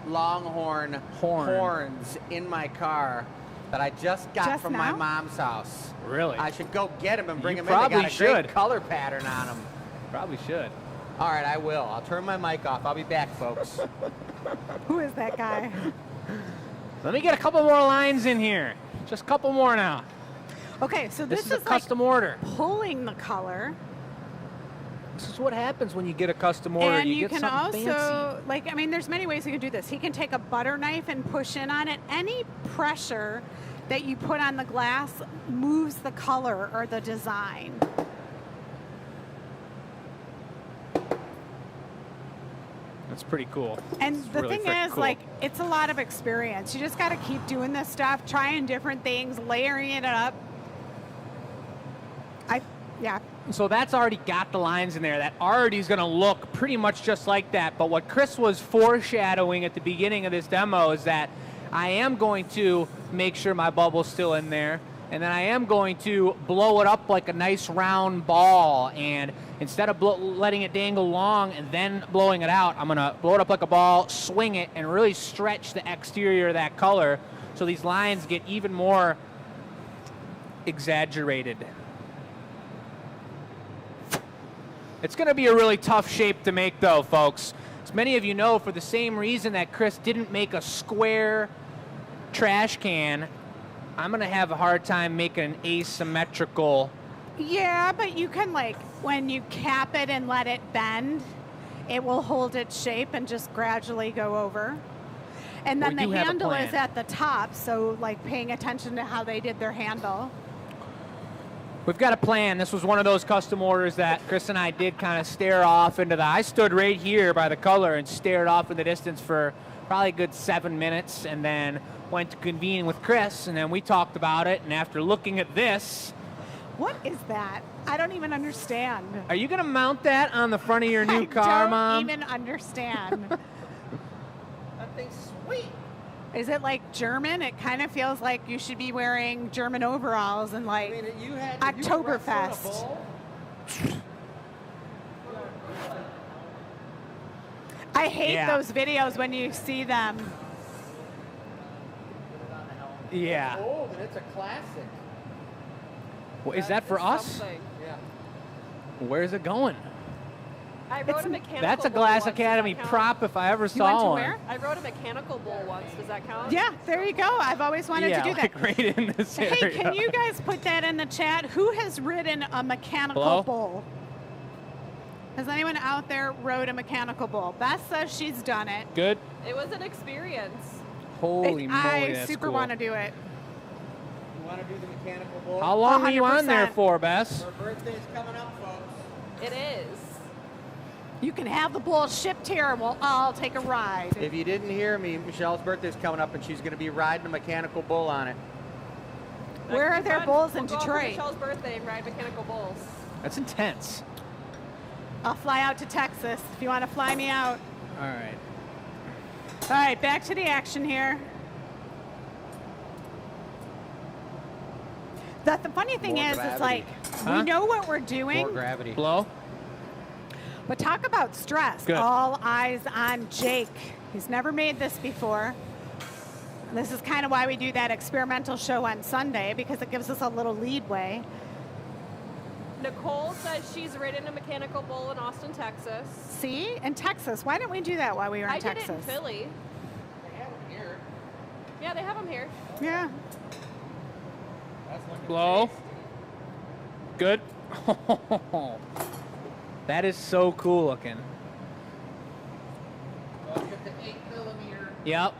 Longhorn horns in my car that I just got Just from now? my mom's house. Really? I should go get them and bring You them in. They probably got a should. great color pattern on them. Probably should. All right, I will. I'll turn my mic off. I'll be back, folks. Who is that guy? Let me get a couple more lines in here. Just a couple more now. Okay, so This this is a is custom order. like pulling the color. This is what happens when you get a custom order. And you get can something also, fancy. like, I mean, there's many ways you can do this. He can take a butter knife and push in on it. Any pressure that you put on the glass moves the color or the design. That's pretty cool. And It's the really thing freaking is, cool. like, it's a lot of experience. You just got to keep doing this stuff, trying different things, layering it up. Yeah. So that's already got the lines in there. That already is going to look pretty much just like that. But what Chris was foreshadowing at the beginning of this demo is that I am going to make sure my bubble's still in there. And then I am going to blow it up like a nice round ball. And instead of letting it dangle long and then blowing it out, I'm going to blow it up like a ball, swing it, and really stretch the exterior of that color so these lines get even more exaggerated. It's going to be a really tough shape to make, though, folks. As many of you know, for the same reason that Chris didn't make a square trash can, I'm going to have a hard time making an asymmetrical. Yeah, but you can, like, when you cap it and let it bend, it will hold its shape and just gradually go over. And then We do the have a handle is plan. at the top, so, like, paying attention to how they did their handle. We've got a plan. This was one of those custom orders that Chris and I did kind of stare off into the... I stood right here by the color and stared off in the distance for probably a good 7 minutes, and then went to convene with Chris, and then we talked about it, and after looking at this... What is that? I don't even understand. Are you going to mount that on the front of your new car, Mom? I don't even understand. That thing's sweet. Is it like German? It kind of feels like you should be wearing German overalls and like I mean, you had Oktoberfest. I hate Yeah. those videos when you see them. Yeah. Oh, then it's a classic. Well, is that for us? Something. Yeah. Where's it going? I wrote a mechanical That's a bull Glass once. Academy Does that count? prop if I ever You went saw to one. where? I wrote a mechanical bull once. Does that count? Yeah, there you go. I've always wanted yeah, to do that. like right in this area. Hey, can you guys put that in the chat? Who has ridden a mechanical Hello? bull? Has anyone out there rode a mechanical bull? Beth says she's done it. Good? It was an experience. Holy moly, I that's super cool. want to do it. Want to do the mechanical bull? How long were you on there 100%. for, Bess? Her birthday's coming up, folks. It is. You can have the bull shipped here and we'll all take a ride. If you didn't hear me, Michelle's birthday's coming up, and she's going to be riding a mechanical bull on it. Where are there bulls in We'll go out for Detroit? Michelle's birthday and ride mechanical bulls. That's intense. I'll fly out to Texas if you want to fly me out. All right. All right, back to the action here. The funny thing More is, gravity. it's like Huh? we know what we're doing, More gravity. Blow. but talk about stress. Good. All eyes on Jake. He's never made this before. This is kind of why we do that experimental show on Sunday, because it gives us a little leadway. Nicole says she's ridden a mechanical bull in Austin, Texas. See, in Texas. Why didn't we do that while we were in I Texas? did it in Philly. They have them here. Yeah, they have them here. Yeah. That's looking Blow. tasty. Good. That is so cool looking. Well, get the 8mm. Yep.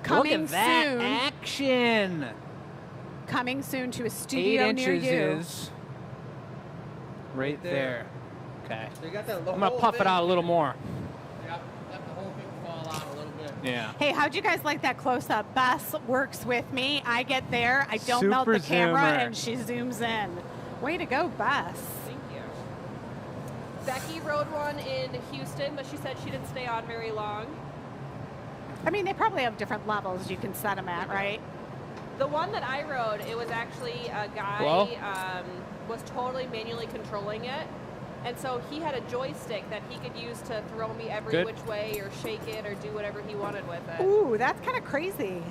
Coming Look at that soon. action. Coming soon to a 8 studio near inches you. is right there. Okay. So you got the I'm gonna puff it out a little more. Yep, let the whole thing fall out a little bit. Yeah. Hey, how'd you guys like that close-up? Bess works with me. I get there. I don't melt the Super camera, zoomer. and she zooms in. Way to go, Bess. Thank you. Becky rode one in Houston, but she said she didn't stay on very long. I mean, they probably have different levels you can set them at, right? The one that I rode, it was actually a guy Hello? Was totally manually controlling it. And so he had a joystick that he could use to throw me every Good. which way or shake it or do whatever he wanted with it. Ooh, that's kind of crazy.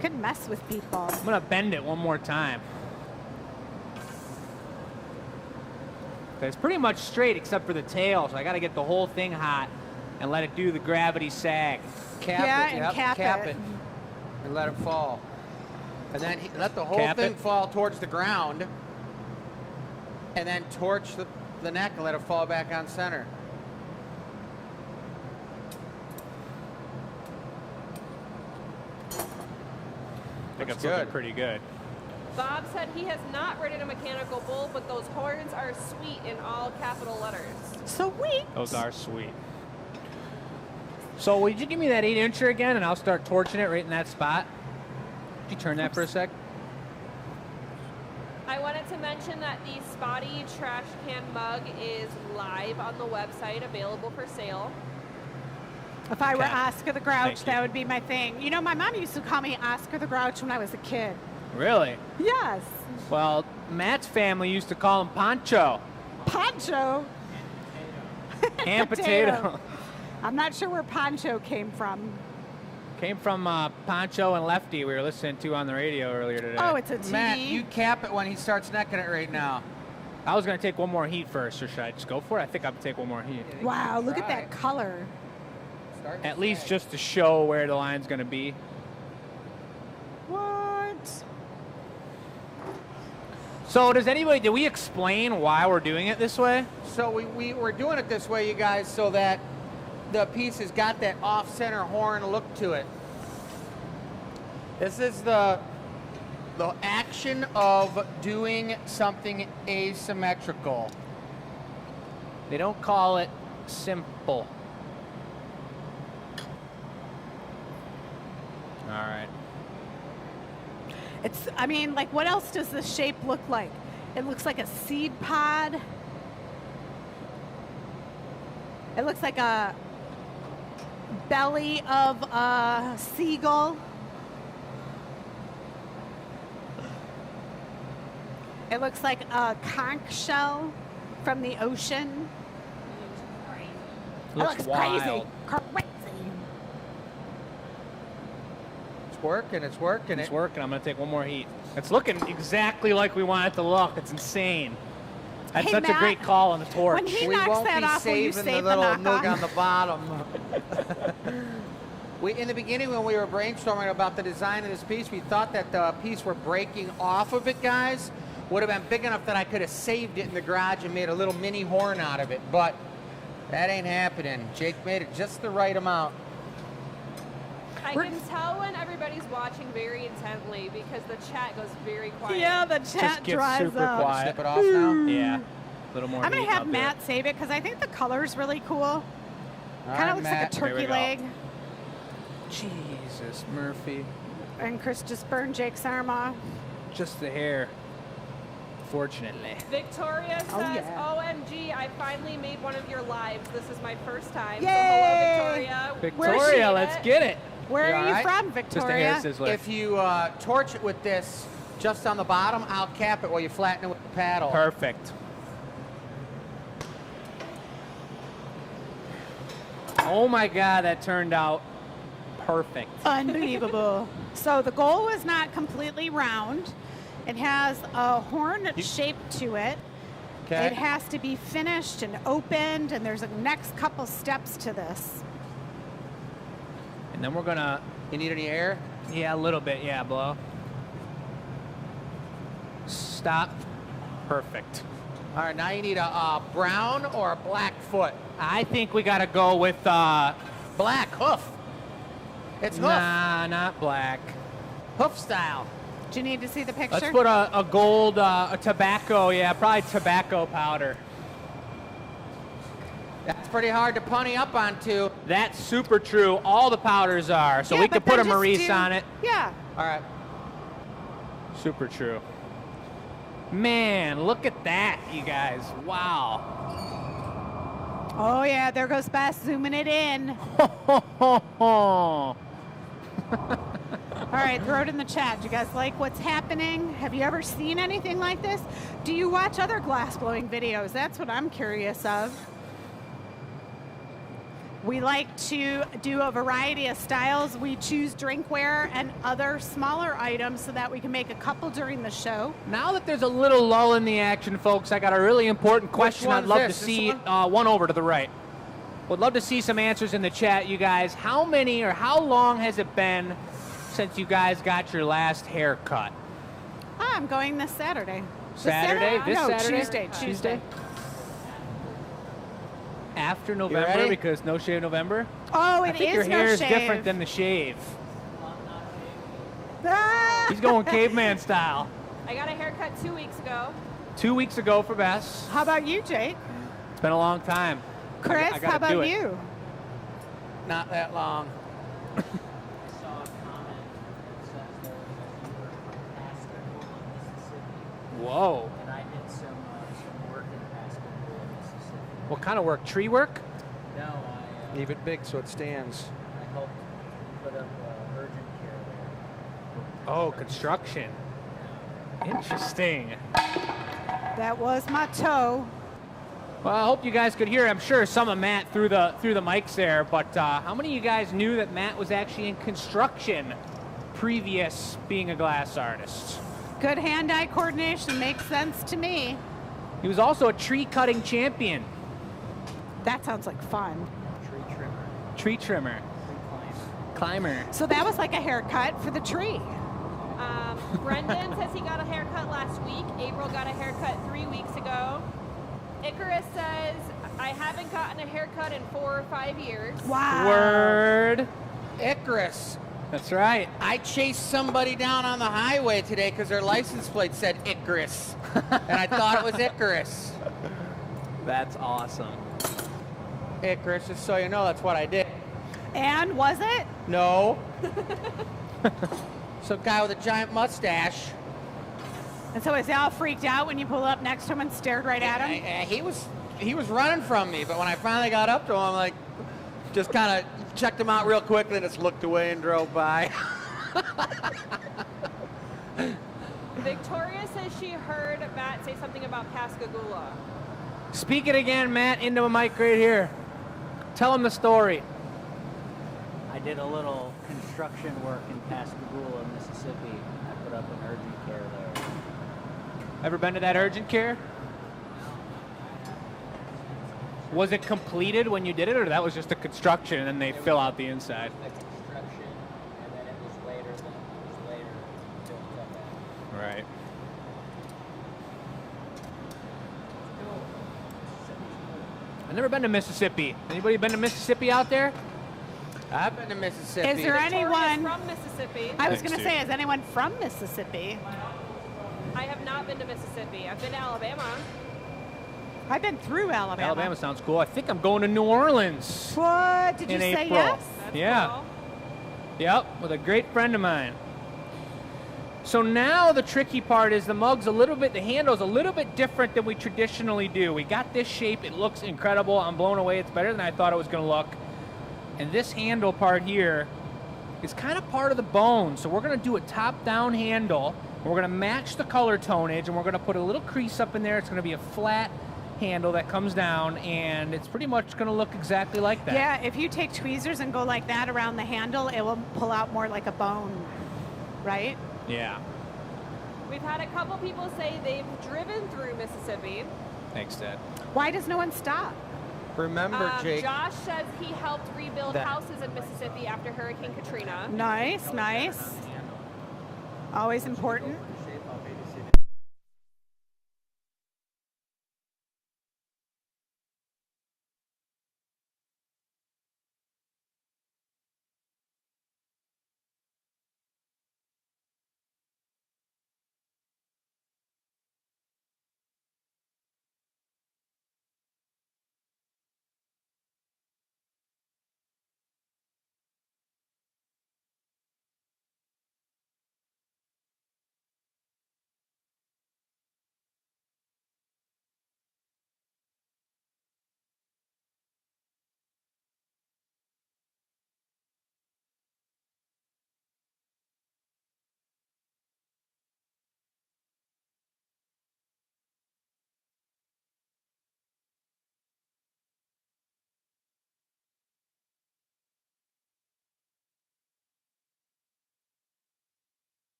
Could mess with people. I'm gonna bend it one more time. Okay, it's pretty much straight except for the tail, so I gotta get the whole thing hot and let it do the gravity sag. Cap Yeah, it, and yep, cap it. and let it fall. And then let the whole Cap thing it. fall towards the ground, and then torch the neck and let it fall back on center. I think Looks it's looking good. pretty good. Bob said he has not ridden a mechanical bull, but those horns are sweet in all capital letters. Sweet. Those are sweet. So would you give me that 8-incher again, and I'll start torching it right in that spot? Could you turn that for a sec? I wanted to mention that the Spotty trash can mug is live on the website, available for sale. If I were Okay. Oscar the Grouch, Thank you. that would be my thing. You know, my mom used to call me Oscar the Grouch when I was a kid. Really? Yes. Well, Matt's family used to call him Pancho. Poncho. And potato. I'm not sure where Poncho came from. Came from Pancho and Lefty we were listening to on the radio earlier today. Oh, it's a TV. Matt, you cap it when he starts necking it right now. I was going to take one more heat first, or should I just go for it? I think I'm going to take one more heat. Wow, look at Try. that color. Start At to least sag. just to show where the line's going to be. What? So did we explain why we're doing it this way? So we're doing it this way, you guys, so that the piece has got that off-center horn look to it. This is the action of doing something asymmetrical. They don't call it simple. All right. It's, I mean, like, what else does this shape look like? It looks like a seed pod. It looks like a belly of a seagull. It looks like a conch shell from the ocean. It looks wild. crazy. Crazy. It's working, it's working. It's working. I'm going to take one more heat. It's looking exactly like we want it to look. It's insane. That's Hey, such Matt, a great call on the torch. when he We knocks won't that be off, will you saving the save the little knock nook on? on the bottom. In the beginning, when we were brainstorming about the design of this piece, we thought that the piece we're breaking off of it, guys, would have been big enough that I could have saved it in the garage and made a little mini horn out of it. But that ain't happening. Jake made it just the right amount. I can tell when everybody's watching very intently because the chat goes very quiet. Yeah, the Just chat gets dries super up. quiet. Snip it off now. Yeah. A little more I'm going heat, to have I'll do Matt it. save it because I think the color's really cool. All Kind right, of looks Matt. like a Here we turkey go. leg. Jesus, Murphy. And Chris just burned Jake's arm off. Just the hair. Fortunately. Victoria says, Oh, yeah. OMG, I finally made one of your lives. This is my first time. Yay! So hello, Victoria. Victoria, let's get it. Where You are all you right? from, Just a hair Victoria? sizzler. If you torch it with this just on the bottom, I'll cap it while you flatten it with the paddle. Perfect. Oh my God, that turned out perfect. Unbelievable. So the goal was not completely round. It has a horn shape to it. Okay. It has to be finished and opened, and there's a next couple steps to this. And then we're gonna, You need any air? yeah, a little bit, yeah, blow. Stop. Perfect. All right, now you need a brown or a black foot. I think we gotta go with, Black hoof. It's hoof. nah, not black. Hoof style. Do you need to see the picture? Let's put a gold, a tobacco, yeah, probably tobacco powder. That's pretty hard to punny up onto. That's super true. All the powders are. So Yeah, we but could put a then just Maurice do- on it. Yeah. All right. Super true. Man, look at that, you guys. Wow. Oh, yeah, there goes Bess zooming it in. All right, throw it in the chat. Do you guys like what's happening? Have you ever seen anything like this? Do you watch other glass blowing videos? That's what I'm curious of. We like to do a variety of styles. We choose drinkware and other smaller items so that we can make a couple during the show. Now that there's a little lull in the action, folks, I got a really important question I'd one's love this? to This see. one? One over to the right. Would love to see some answers in the chat, you guys. How many or how long has it been since you guys got your last haircut? Oh, I'm going this Saturday. Saturday? This no, Saturday? Tuesday. After November, ready? because no shave November? Oh, I it think is your no hair is shave. different than the shave. Ah! He's going caveman style. I got a haircut 2 weeks ago. 2 weeks ago for Bess. How about you, Jake? It's been a long time. Chris, I gotta how do about it. you? Not that long. I saw a comment that says there was a viewer from Pascagoula, Mississippi, Whoa. and I did some work in Pascagoula, Mississippi. What kind of work? Tree work? No, I Leave it big so it stands. helped put up urgent care there. Oh, construction. Interesting. That was my toe. Well, I hope you guys could hear. I'm sure some of Matt through the mics there, but how many of you guys knew that Matt was actually in construction previous being a glass artist? Good hand-eye coordination makes sense to me. He was also a tree cutting champion. That sounds like fun. Tree trimmer, Tree trimmer. tree Climber. climber. So that was like a haircut for the tree. Brendan says he got a haircut last week. April got a haircut 3 weeks ago. Icarus says, I haven't gotten a haircut in 4 or 5 years. Wow. Word. Icarus. That's right. I chased somebody down on the highway today because their license plate said Icarus. And I thought it was Icarus. That's awesome. Icarus, just so you know, that's what I did. And was it? No. Some guy with a giant mustache. And so is he all freaked out when you pull up next to him and stared right at him? He was running from me, but when I finally got up to him, I'm like, just kind of checked him out real quickly and just looked away and drove by. Victoria says she heard Matt say something about Pascagoula. Speak it again, Matt, into a mic right here. Tell him the story. I did a little construction work in Pascagoula, Mississippi. I put up an urgent care there. Ever been to that urgent care? Was it completed when you did it, or that was just a construction and then they fill out the inside? The construction, and then it was later built up. Right. I've never been to Mississippi. Anybody been to Mississippi out there? I've been to Mississippi. Is there Victoria's anyone from Mississippi? I was Thanks, going to dude. say, is anyone from Mississippi? I have not been to Mississippi. I've been to Alabama. I've been through Alabama. Alabama sounds cool. I think I'm going to New Orleans What? Did you in say April. yes? That's Yeah. cool. Yep, with a great friend of mine. So now the tricky part is the handle's a little bit different than we traditionally do. We got this shape, it looks incredible. I'm blown away. It's better than I thought it was going to look. And this handle part here is kind of part of the bone. So we're going to do a top-down handle. We're going to match the color tonage, and we're going to put a little crease up in there. It's going to be a flat handle that comes down, and it's pretty much going to look exactly like that. Yeah, if you take tweezers and go like that around the handle, it will pull out more like a bone, right? Yeah. We've had a couple people say they've driven through Mississippi. Thanks, Dad. Why does no one stop? Remember, Jake. Josh says he helped rebuild That- houses in Mississippi after Hurricane Katrina. Nice, nice. Always important.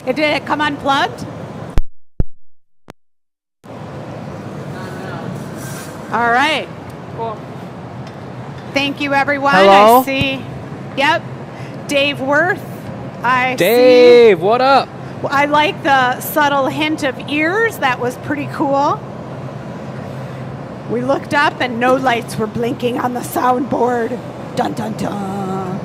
Did it come unplugged? All right. Cool. Thank you, everyone. Hello? I see. Yep. Dave Worth. I see. Dave, what up? I like the subtle hint of ears. That was pretty cool. We looked up and no lights were blinking on the soundboard. Dun dun dun.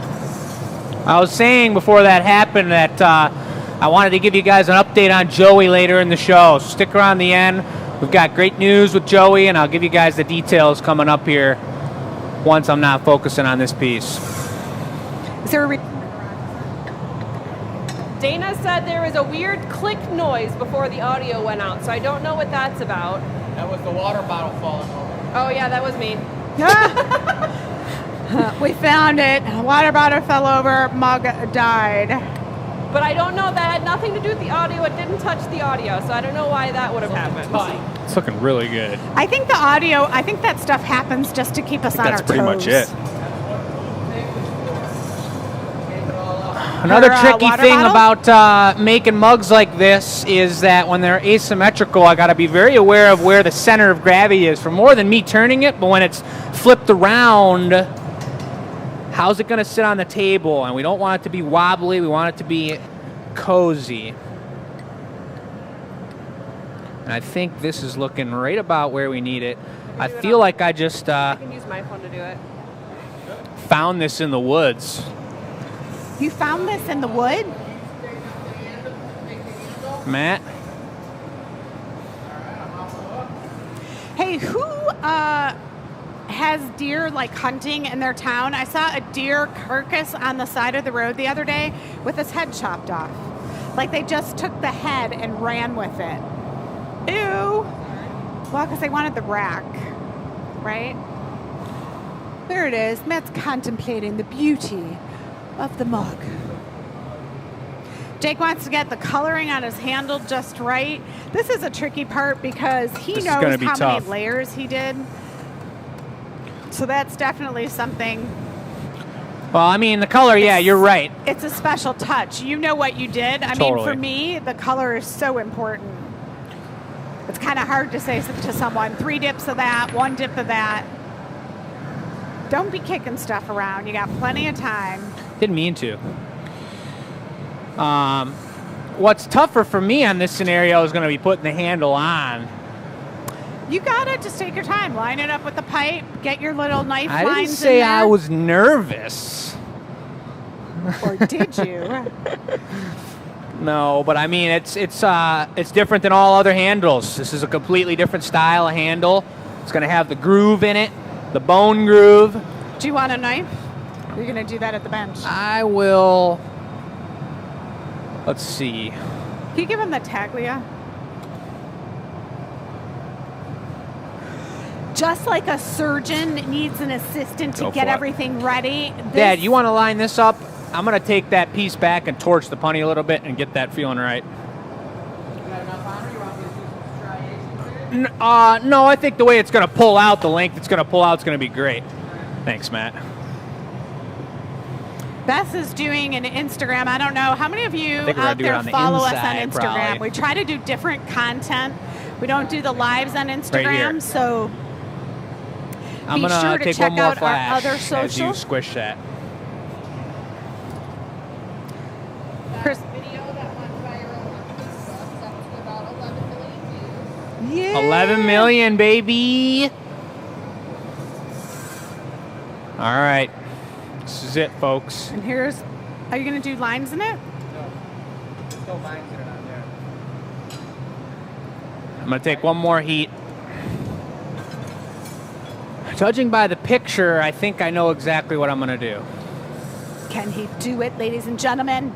I was saying before that happened that I wanted to give you guys an update on Joey later in the show. So stick around the end. We've got great news with Joey, and I'll give you guys the details coming up here once I'm not focusing on this piece. Is there a Dana said there was a weird click noise before the audio went out, so I don't know what that's about. That was the water bottle falling over. Oh yeah, that was me. We found it. Water bottle fell over. Mug died. But I don't know, that had nothing to do with the audio. It didn't touch the audio, so I don't know why that would have happened. It's looking really good. I think the audio, I think that stuff happens just to keep us on That's our pretty toes. much it. Another Her, tricky water thing bottle? about making mugs like this is that when they're asymmetrical, I got to be very aware of where the center of gravity is for more than me turning it, but when it's flipped around, how's it going to sit on the table? And we don't want it to be wobbly. We want it to be cozy. And I think this is looking right about where we need it. I feel like I just I can use my phone to do it. found this in the woods. You found this in the wood? Matt? Hey, who has deer like hunting in their town? I saw a deer carcass on the side of the road the other day with its head chopped off. Like they just took the head and ran with it. Ew. Well, because they wanted the rack, right? There it is. Matt's contemplating the beauty of the mug. Jake wants to get the coloring on his handle just right. This is a tricky part because he This is knows gonna be how tough. many layers he did. So that's definitely something. Well, I mean, the color, yeah, you're right. It's a special touch. You know what you did. I mean, Totally. for me, the color is so important. It's kind of hard to say to someone, 3 dips of that, 1 dip of that. Don't be kicking stuff around. You got plenty of time. Didn't mean to. What's tougher for me on this scenario is going to be putting the handle on. You got it. Just take your time. Line it up with the pipe. Get your little knife I lines didn't in say there. I was nervous. Or did you? No, but I mean, it's different than all other handles. This is a completely different style of handle. It's going to have the groove in it, the bone groove. Do you want a knife? Or are you going to do that at the bench? I will. Let's see. Can you give him the taglia? Just like a surgeon needs an assistant to Go get for it. everything ready. Dad, you want to line this up? I'm going to take that piece back and torch the punny a little bit and get that feeling right. You got enough on, or you want me to do some striation? No, I think the way it's going to pull out, the length it's going to pull out, is going to be great. Thanks, Matt. Beth is doing an Instagram. I don't know how many of you think we're gonna out do it there on the follow us on inside, Instagram. probably. We try to do different content. We don't do the lives on here. Instagram, so I'm Be going sure to to take check one more out our flash other as you socials. squish that. Chris. Video that went viral on Facebook, that was about 11 million views. Yeah. 11 million, baby. All right. This is it, folks. And here's, are you going to do lines in it? No lines in it on there. I'm going to take one more heat. Judging by the picture, I think I know exactly what I'm going to do. Can he do it, ladies and gentlemen?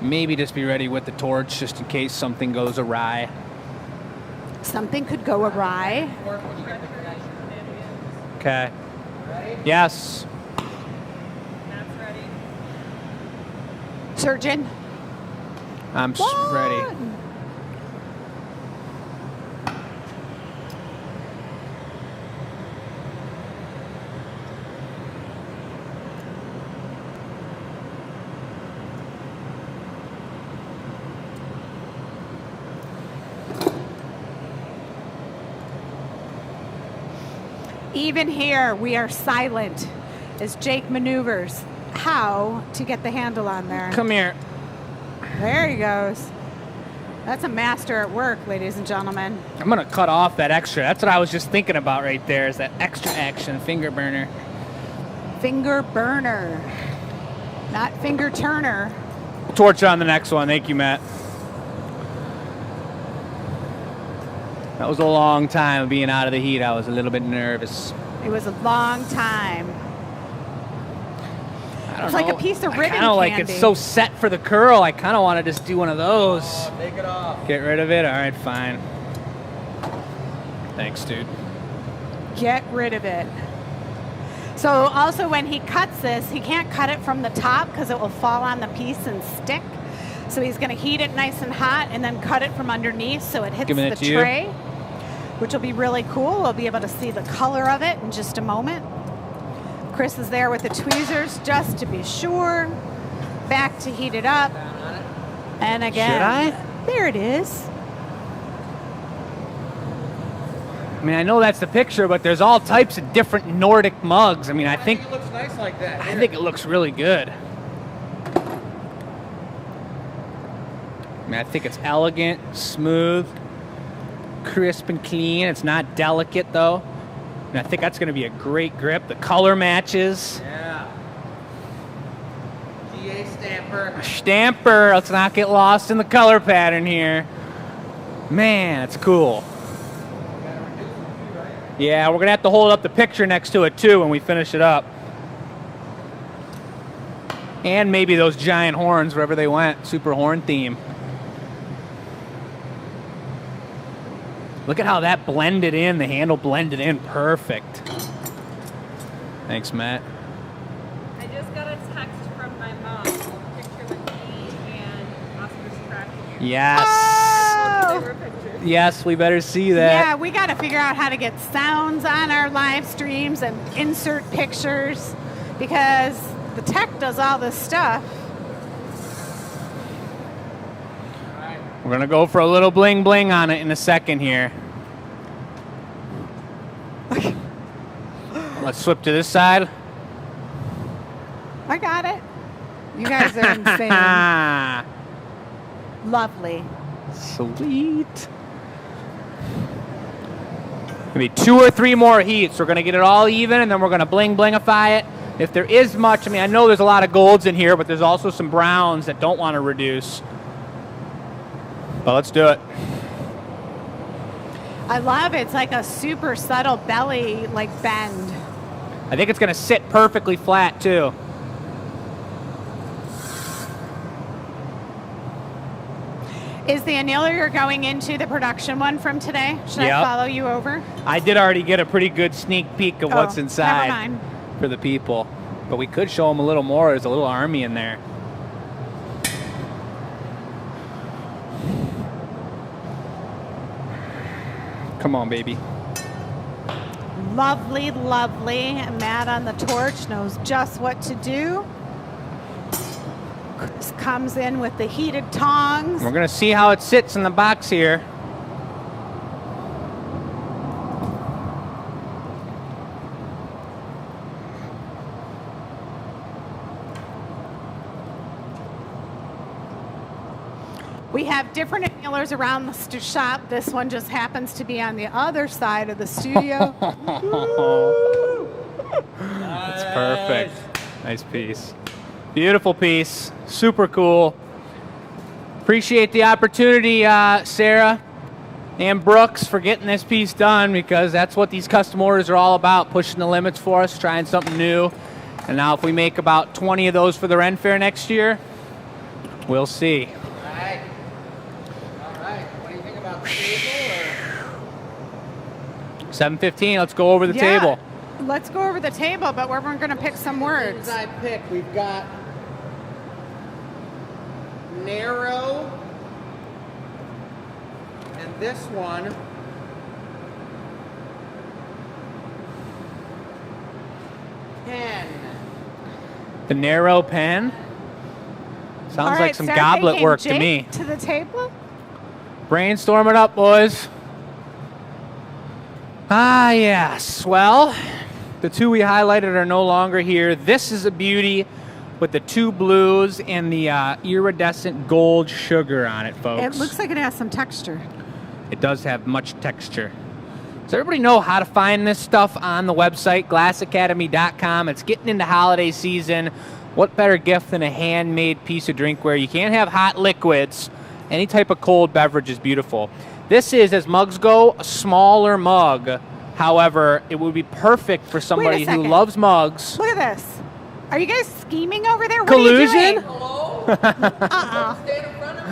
Maybe just be ready with the torch just in case something goes awry. Something could go awry. Okay. Yes. Surgeon. I'm ready. One. Even here, we are silent as Jake maneuvers how to get the handle on there. Come here. There he goes. That's a master at work, ladies and gentlemen. I'm going to cut off that extra. That's what I was just thinking about right there, is that extra action finger burner. Finger burner, not finger turner. Torch on the next one. Thank you, Matt. That was a long time of being out of the heat. I was a little bit nervous. It was a long time. I don't It's like know. a piece of I ribbon kind of like candy. it's so set for the curl. I kind of want to just do one of those. Take it off. Get rid of it. All right, fine. Thanks, dude. Get rid of it. So also when he cuts this, he can't cut it from the top because it will fall on the piece and stick. So he's going to heat it nice and hot and then cut it from underneath so it hits Giving the it to you. tray, which will be really cool. We'll be able to see the color of it in just a moment. Chris is there with the tweezers just to be sure. Back to heat it up. And again, Should I? there it is. I mean, I know that's the picture, but there's all types of different Nordic mugs. I mean, I think it looks nice like that. I think it looks really good. I mean, I think it's elegant, smooth, crisp and clean. It's not delicate though. And I think that's going to be a great grip. The color matches. Yeah. GA stamper. Stamper. Let's not get lost in the color pattern here. Man, it's cool. Yeah, we're going to have to hold up the picture next to it too when we finish it up. And maybe those giant horns wherever they went. Super horn theme. Look at how that blended in. The handle blended in perfect. Thanks, Matt. I just got a text from my mom. A picture with me and Oscar's track. Yes. Oh! Yes, we better see that. Yeah, we got to figure out how to get sounds on our live streams and insert pictures because the tech does all this stuff. We're going to go for a little bling bling on it in a second here. Let's flip to this side. I got it. You guys are insane. Lovely. Sweet. Maybe 2 or 3 more heats. We're going to get it all even, and then we're going to bling blingify it. If there is much, I mean, I know there's a lot of golds in here, but there's also some browns that don't want to reduce. But let's do it. I love it. It's like a super subtle belly, like bend. I think it's going to sit perfectly flat, too. Is the annealer going into the production one from today? Should I Yep. follow you over? I did already get a pretty good sneak peek of what's Never inside mind. for the people. But we could show them a little more. There's a little army in there. Come on, baby. Lovely, lovely. Matt on the torch knows just what to do. Chris comes in with the heated tongs. We're going to see how it sits in the box here. We have different annealers around the shop. This one just happens to be on the other side of the studio. That's perfect. Nice piece. Beautiful piece. Super cool. Appreciate the opportunity, Sarah and Brooks, for getting this piece done, because that's what these custom orders are all about, pushing the limits for us, trying something new. And now if we make about 20 of those for the Ren Fair next year, we'll see. All right. What do you think about the table? 7:15, let's go over the Yeah. table. Let's go over the table, but we're going to pick some words. I pick. We've got narrow, and this one pen. The narrow pen. Sounds All like right, some start goblet thinking. work to Jake, me. To the table. Brainstorm it up, boys. Ah, yes. Well, the two we highlighted are no longer here. This is a beauty with the 2 blues and the iridescent gold sugar on it, folks. It looks like it has some texture. It does have much texture. Does everybody know how to find this stuff on the website, glassacademy.com? It's getting into holiday season. What better gift than a handmade piece of drinkware? You can't have hot liquids. Any type of cold beverage is beautiful. This is, as mugs go, a smaller mug. However, it would be perfect for somebody who second. loves mugs. Look at this. Are you guys scheming over there? What Collusion? are you doing? Hello? Uh-uh. Stand in front of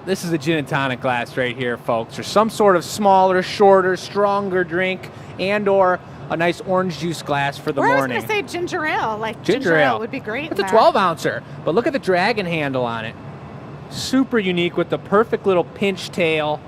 me, This is a gin and tonic glass right here, folks. Or some sort of smaller, shorter, stronger drink, and or a nice orange juice glass for the Or I was morning. going to say ginger ale. Like Ginger ale would be great. It's a in 12 that. ouncer, but look at the dragon handle on it. Super unique with the perfect little pinch tail.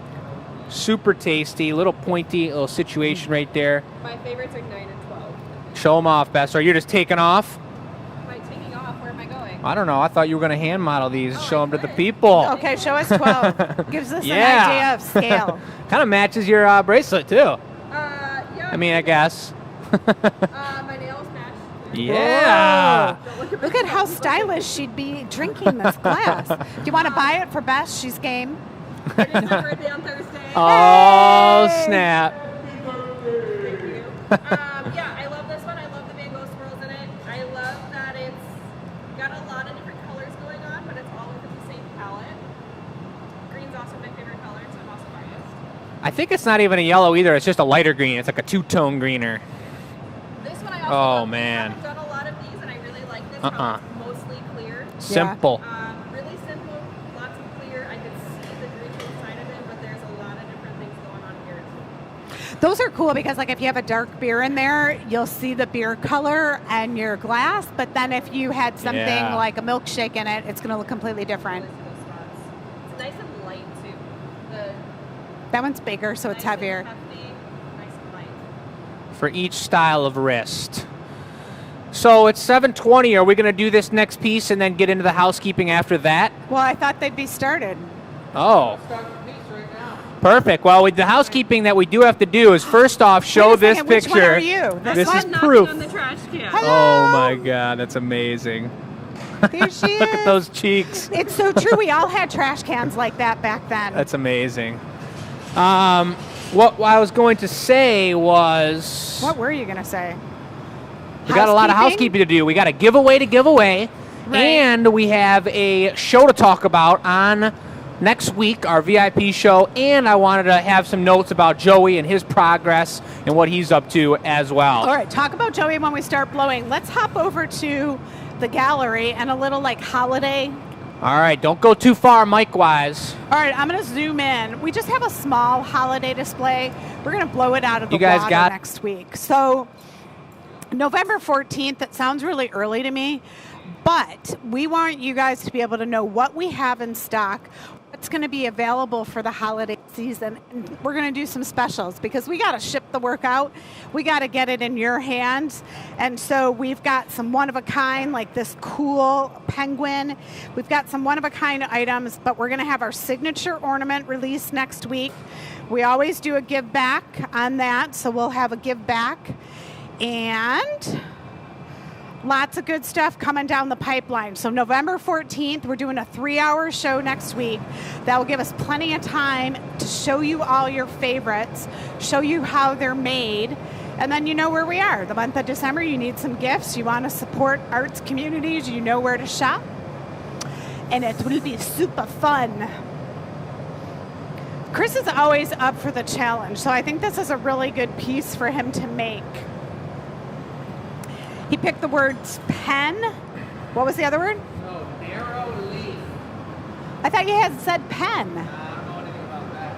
Super tasty, little pointy little situation right there. My favorites are 9 and 12. Show them off, Bess. Are you just taking off? Am I taking off? Where am I going? I don't know. I thought you were going to hand model these and Oh, show I them to the could. people. Okay, show us 12. Gives us Yeah. an idea of scale. Kind of matches your bracelet, too. Yeah. I mean, I guess. My nails match. Yeah. Whoa. Look at how stylish she'd be drinking this glass. Do you want to buy it for Bess? She's game. It is my birthday on Thursday. Oh, Hey! snap. Thank you. Yeah, I love this one. I love the mango swirls in it. I love that it's got a lot of different colors going on, but it's all within the same palette. Green's also my favorite color, so I'm also biased. I think it's not even a yellow either. It's just a lighter green. It's like a 2-tone greener. This one I also Oh, love. man. I haven't done a lot of these, and I really like this. Uh-uh. How it's mostly clear. Simple. Really simple, lots of clear. I can see the drink inside of it, but there's a lot of different things going on here. Those are cool because, like, if you have a dark beer in there, you'll see the beer color and your glass. But then if you had something Yeah. like a milkshake in it, it's going to look completely different. It's nice and light too. The That one's bigger, so it's nice and heavier. hefty, nice and light. For each style of wrist. So it's 7:20. Are we going to do this next piece and then get into the housekeeping after that? Well, I thought they'd be started. Oh, Start the piece right now. perfect. Well, with the housekeeping that we do have to do is first off show Wait a this second, which picture. one are you? This one? is Knocking proof. on the trash can. Oh my God, that's amazing. There she is. Look at those cheeks. It's so true. We all had trash cans like that back then. That's amazing. What I was going to say was What were you going to say? we got a lot of housekeeping to do. We got a giveaway to give away, Right. and we have a show to talk about on next week, our VIP show, and I wanted to have some notes about Joey and his progress and what he's up to as well. All right, talk about Joey when we start blowing. Let's hop over to the gallery and a little like holiday. All right, don't go too far mic-wise. All right, I'm going to zoom in. We just have a small holiday display. We're going to blow it out of the You guys water got- next week. So November 14th, that sounds really early to me, but we want you guys to be able to know what we have in stock, what's going to be available for the holiday season. And we're going to do some specials because we got to ship the work out. We got to get it in your hands. And so we've got some one-of-a-kind, like this cool penguin. We've got some one-of-a-kind items, but we're going to have our signature ornament released next week. We always do a give back on that, so we'll have a give back. And lots of good stuff coming down the pipeline. So November 14th, we're doing a 3-hour show next week. That will give us plenty of time to show you all your favorites, show you how they're made, and then you know where we are. The month of December, you need some gifts, you want to support arts communities, you know where to shop, and it will be super fun. Chris is always up for the challenge, so I think this is a really good piece for him to make. He picked the words pen. What was the other word? No, narrow leaf. I thought you had said pen. I don't know anything about that.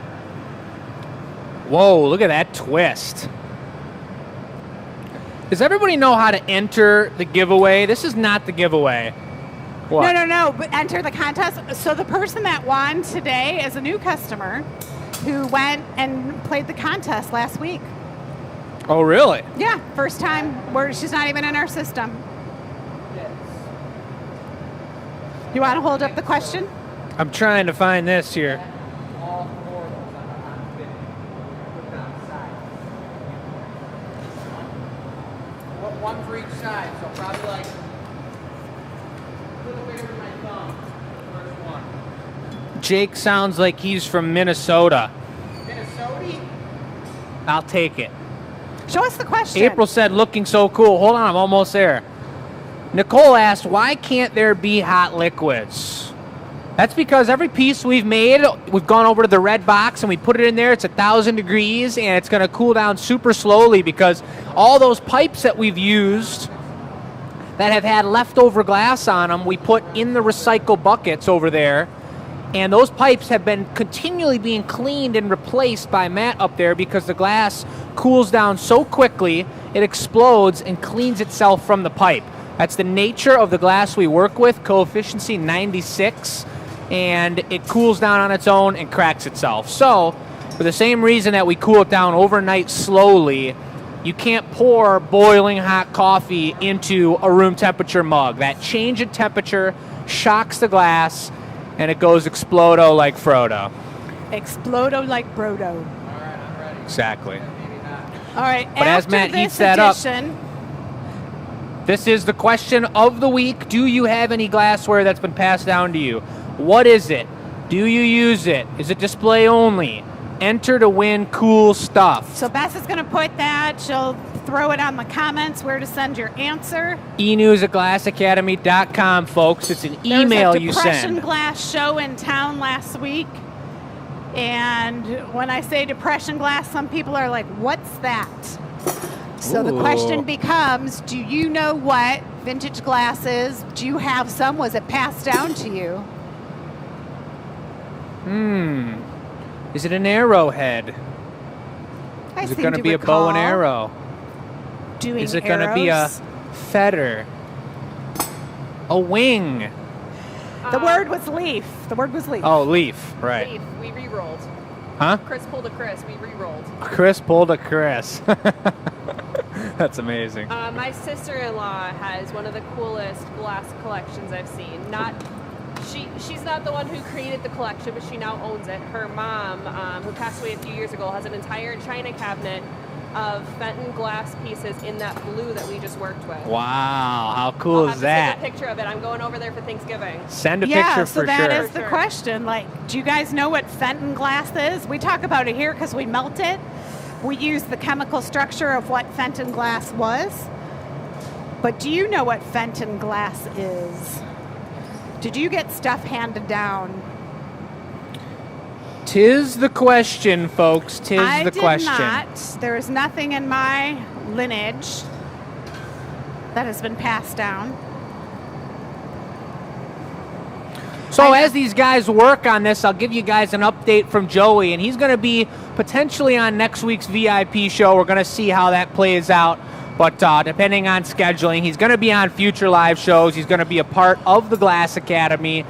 Whoa, look at that twist. Does everybody know how to enter the giveaway? This is not the giveaway. What? No, but enter the contest. So the person that won today is a new customer who went and played the contest last week. Oh, really? Yeah, first time where she's not even in our system. You want to hold up the question? I'm trying to find this here. All four of those on the fitting. Put it on the side. One for each side, so probably like a little bigger than my thumb. First one. Jake sounds like he's from Minnesota. Minnesota? I'll take it. Show us the question. April said, looking so cool. Hold on, I'm almost there. Nicole asked, why can't there be hot liquids? That's because every piece we've made, we've gone over to the red box and we put it in there. It's 1,000 degrees and it's going to cool down super slowly because all those pipes that we've used that have had leftover glass on them, we put in the recycle buckets over there. And those pipes have been continually being cleaned and replaced by Matt up there because the glass cools down so quickly, it explodes and cleans itself from the pipe. That's the nature of the glass we work with, coefficient 96, and it cools down on its own and cracks itself. So, for the same reason that we cool it down overnight slowly, you can't pour boiling hot coffee into a room temperature mug. That change in temperature shocks the glass, and it goes explodo like Frodo. Explodo like Brodo. All right, I'm ready. Exactly. Maybe not. All right. But as after Matt this heats that up- edition, This is the question of the week. Do you have any glassware that's been passed down to you? What is it? Do you use it? Is it display only? Enter to win cool stuff. So Bess is going to put that. She'll throw it on the comments where to send your answer. enews@glassacademy.com, folks. It's an email There you was a depression send. glass show in town last week. And when I say depression glass, some people are like, what's that? So the Ooh. question becomes, do you know what vintage glass is? Do you have some? Was it passed down to you? Is it an arrowhead? I Is it seem going to be a bow and recall arrow? Doing Is it going to be a arrows. feather? A wing? The word was leaf. The word was leaf. Oh, leaf. Right. Leaf. We re-rolled. Huh? Chris pulled a Chris. We re-rolled. Chris pulled a Chris. That's amazing. My sister-in-law has one of the coolest glass collections I've seen. She's not the one who created the collection, but she now owns it. Her mom, who passed away a few years ago, has an entire china cabinet of Fenton glass pieces in that blue that we just worked with. Wow, how cool I'll have is to take that? a picture of it. I'm going over there for Thanksgiving. Send a Yeah, picture so for that sure. is the Sure. question. Like, do you guys know what Fenton glass is? We talk about it here because we melt it. We use the chemical structure of what Fenton glass was. But do you know what Fenton glass is? Did you get stuff handed down? Tis the question, folks. Tis I the did question. not. There is nothing in my lineage that has been passed down. So as these guys work on this, I'll give you guys an update from Joey, and he's going to be potentially on next week's VIP show. We're going to see how that plays out. But depending on scheduling, he's going to be on future live shows. He's going to be a part of the Glass Academy.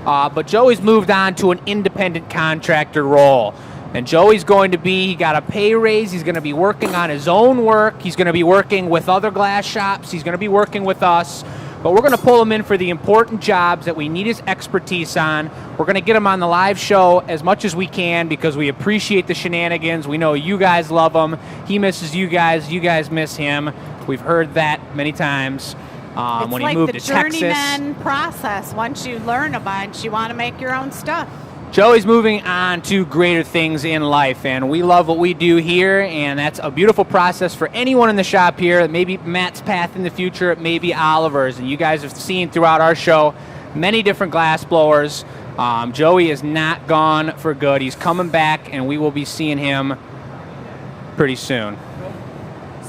But Joey's moved on to an independent contractor role. And Joey's going to be, he got a pay raise. He's going to be working on his own work. He's going to be working with other glass shops. He's going to be working with us. But we're going to pull him in for the important jobs that we need his expertise on. We're going to get him on the live show as much as we can because we appreciate the shenanigans. We know you guys love him. He misses you guys. You guys miss him. We've heard that many times. It's When like he moved the to Texas. journeyman process. Once you learn a bunch, you want to make your own stuff. Joey's moving on to greater things in life, and we love what we do here, and that's a beautiful process for anyone in the shop here. It may be Matt's path in the future, it may be Oliver's, and you guys have seen throughout our show many different glass blowers. Joey is not gone for good. He's coming back, and we will be seeing him pretty soon.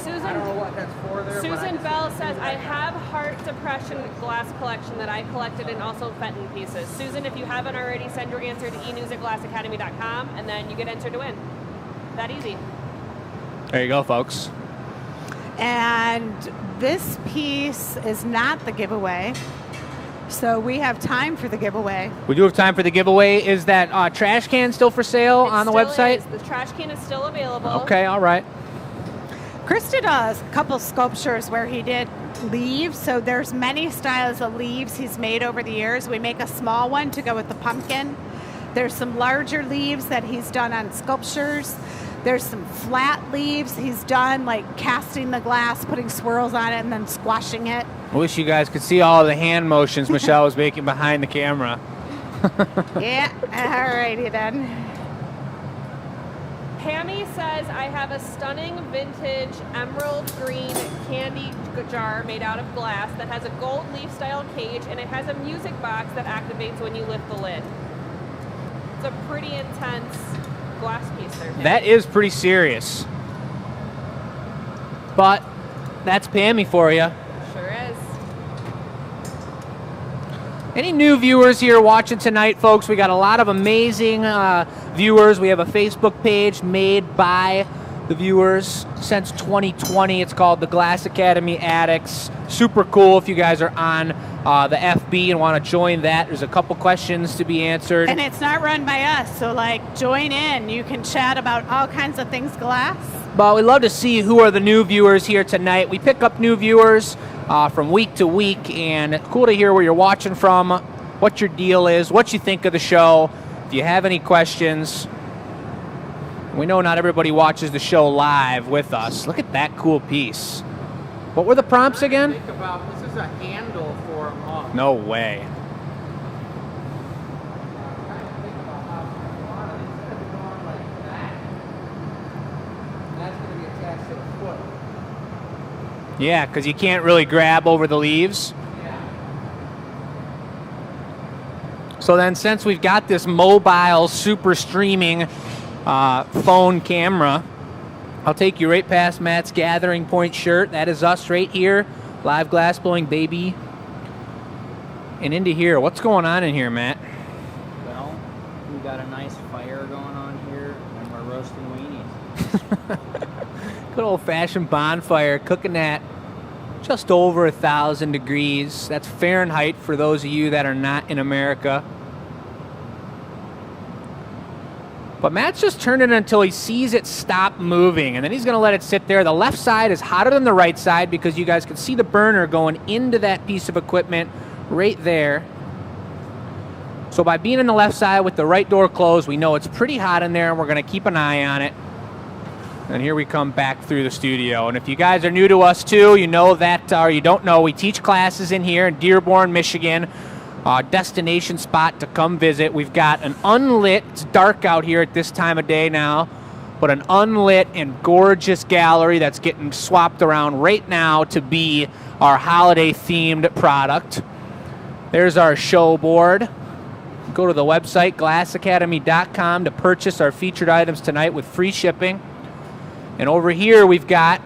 I don't know what that's for there. but I Susan just- Bell says, I have heart depression glass collection that I collected and also Fenton pieces. Susan, if you haven't already, send your answer to enews@glassacademy.com and then you get entered to win. That easy. There you go, folks. And this piece is not the giveaway. So we have time for the giveaway. We do have time for the giveaway. Is that trash can still for sale It on the still website? is. The trash can is still available. Okay, all right. Chris did a couple sculptures where he did leaves. So there's many styles of leaves he's made over the years. We make a small one to go with the pumpkin. There's some larger leaves that he's done on sculptures. There's some flat leaves he's done, like casting the glass, putting swirls on it, and then squashing it. I wish you guys could see all the hand motions Michelle was making behind the camera. Yeah, alrighty then. Pammy says, I have a stunning vintage emerald green candy jar made out of glass that has a gold leaf style cage and it has a music box that activates when you lift the lid. It's a pretty intense glass piece there. Pam. That is pretty serious. But that's Pammy for you. Sure is. Any new viewers here watching tonight, folks? We got a lot of amazing viewers. We have a Facebook page made by the viewers since 2020. It's called the Glass Academy Addicts. Super cool if you guys are on the FB and want to join that. There's a couple questions to be answered. And it's not run by us, so like join in. You can chat about all kinds of things glass. But we'd love to see who are the new viewers here tonight. We pick up new viewers from week to week, and cool to hear where you're watching from, what your deal is, what you think of the show. If you have any questions, we know not everybody watches the show live with us. Look at that cool piece. What were the prompts again? Think about this is a handle for a mug. No way. Yeah, because you can't really grab over the leaves. So then since we've got this mobile super streaming phone camera, I'll take you right past Matt's Gathering Point shirt. That is us right here. Live glass blowing, baby. And into here. What's going on in here, Matt? Well, we got a nice fire going on here, and we're roasting weenies. Good old-fashioned bonfire, cooking at just over 1,000 degrees. That's Fahrenheit for those of you that are not in America. But Matt's just turned it until he sees it stop moving, and then he's going to let it sit there. The left side is hotter than the right side because you guys can see the burner going into that piece of equipment right there. So by being on the left side with the right door closed, we know it's pretty hot in there, and we're going to keep an eye on it. And here we come back through the studio. And if you guys are new to us too, you know that, or you don't know, we teach classes in here in Dearborn, Michigan. Destination spot to come visit. We've got an unlit, it's dark out here at this time of day now, but an unlit and gorgeous gallery that's getting swapped around right now to be our holiday themed product. There's our show board. Go to the website, glassacademy.com, to purchase our featured items tonight with free shipping. And over here we've got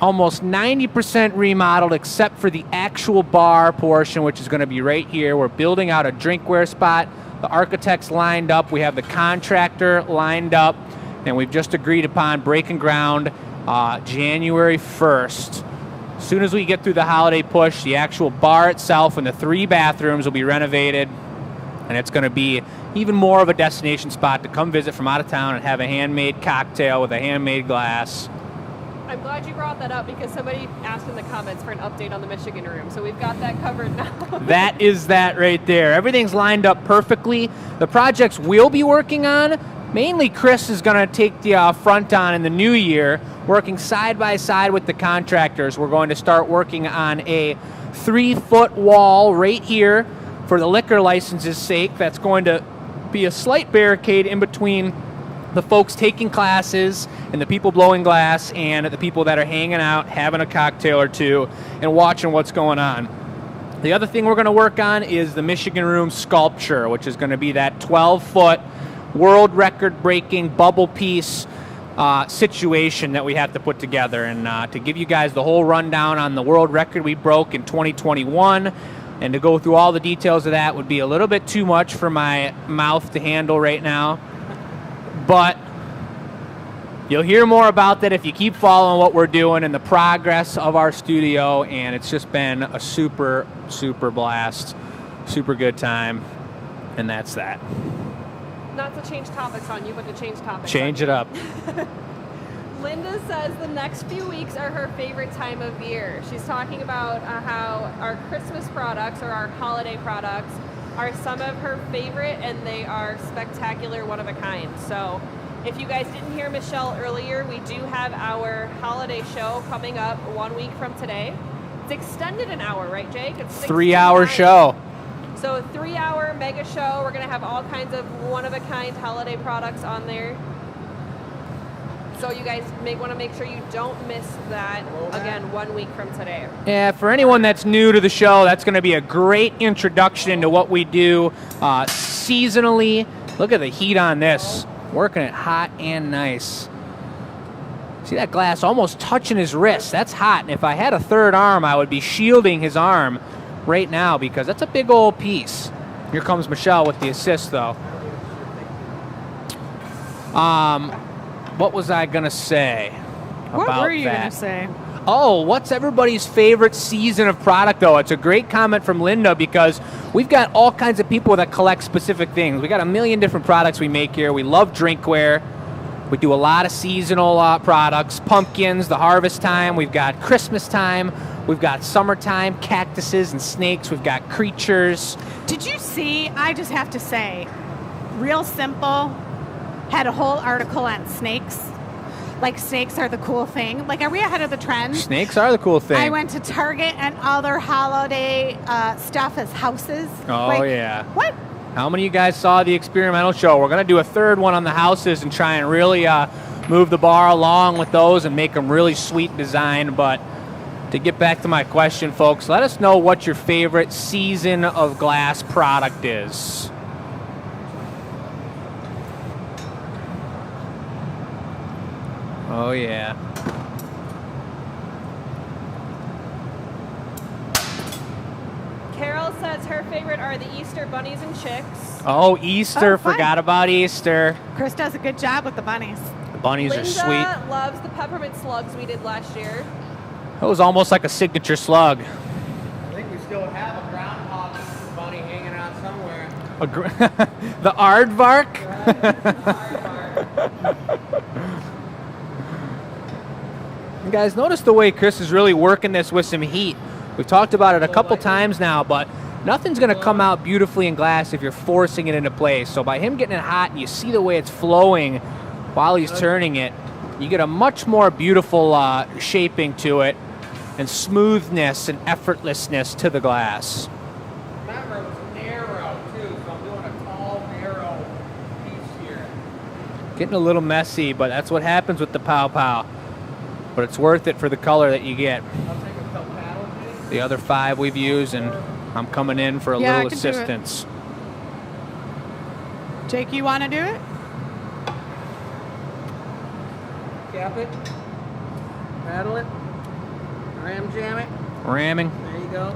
almost 90% remodeled except for the actual bar portion, which is going to be right here. We're building out a drinkware spot. The architect's lined up. We have the contractor lined up. And we've just agreed upon breaking ground January 1st. As soon as we get through the holiday push, the actual bar itself and the 3 bathrooms will be renovated. And it's going to be even more of a destination spot to come visit from out of town and have a handmade cocktail with a handmade glass. I'm glad you brought that up because somebody asked in the comments for an update on the Michigan room, so we've got that covered now. That is that right there. Everything's lined up perfectly. The projects we'll be working on, mainly Chris is going to take the front on in the new year, working side by side with the contractors. We're going to start working on a 3-foot wall right here for the liquor license's sake. That's going to be a slight barricade in between the folks taking classes and the people blowing glass and the people that are hanging out, having a cocktail or two, and watching what's going on. The other thing we're going to work on is the Michigan Room sculpture, which is going to be that 12-foot world record-breaking bubble piece situation that we have to put together. And to give you guys the whole rundown on the world record we broke in 2021, and to go through all the details of that would be a little bit too much for my mouth to handle right now. But you'll hear more about that if you keep following what we're doing and the progress of our studio, and it's just been a super, super blast, super good time, and that's that. Not to change topics on you, but to change topics. Change it up. Linda says the next few weeks are her favorite time of year. She's talking about how our Christmas products or our holiday products are some of her favorite, and they are spectacular, one of a kind. So if you guys didn't hear Michelle earlier, we do have our holiday show coming up 1 week from today. It's extended an hour, right, Jake? It's 3-hour show. So a 3-hour mega show. We're going to have all kinds of one-of-a-kind holiday products on there. So you guys may want to make sure you don't miss that, again, 1 week from today. Yeah, for anyone that's new to the show, that's going to be a great introduction into what we do seasonally. Look at the heat on this. Working it hot and nice. See that glass almost touching his wrist. That's hot. And if I had a third arm, I would be shielding his arm right now because that's a big old piece. Here comes Michelle with the assist, though. What was I going to say about that? What were you going to say? Oh, what's everybody's favorite season of product, though? It's a great comment from Linda because we've got all kinds of people that collect specific things. We got a million different products we make here. We love drinkware. We do a lot of seasonal products. Pumpkins, the harvest time. We've got Christmas time. We've got summertime, cactuses and snakes. We've got creatures. Did you see, I just have to say, Real Simple had a whole article on snakes. Like, snakes are the cool thing. Like, are we ahead of the trend? Snakes are the cool thing. I went to Target and all their holiday stuff is houses. Oh, like, yeah. What? How many of you guys saw the experimental show? We're going to do a third one on the houses and try and really move the bar along with those and make them really sweet design. But to get back to my question, folks, let us know what your favorite season of glass product is. Oh, yeah. Carol says her favorite are the Easter bunnies and chicks. Oh, Easter. Oh, fun. Forgot about Easter. Chris does a good job with the bunnies. Bunnies Linda are sweet. loves the peppermint slugs we did last year. That was almost like a signature slug. I think we still have a groundhog bunny hanging out somewhere. The aardvark? You guys, notice the way Chris is really working this with some heat. We've talked about it a couple times now, but nothing's going to come out beautifully in glass if you're forcing it into place. So by him getting it hot and you see the way it's flowing while he's turning it, you get a much more beautiful shaping to it and smoothness and effortlessness to the glass. Remember, it's narrow too, so I'm doing a tall, narrow piece here. Getting a little messy, but that's what happens with the Pow Pow. But it's worth it for the color that you get. I'll take a couple paddles, Jake. The other 5 we've used, and I'm coming in for a Yeah, I little can do it. assistance. Jake, you want to do it? Cap it. Paddle it. Ram jam it. Ramming. There you go.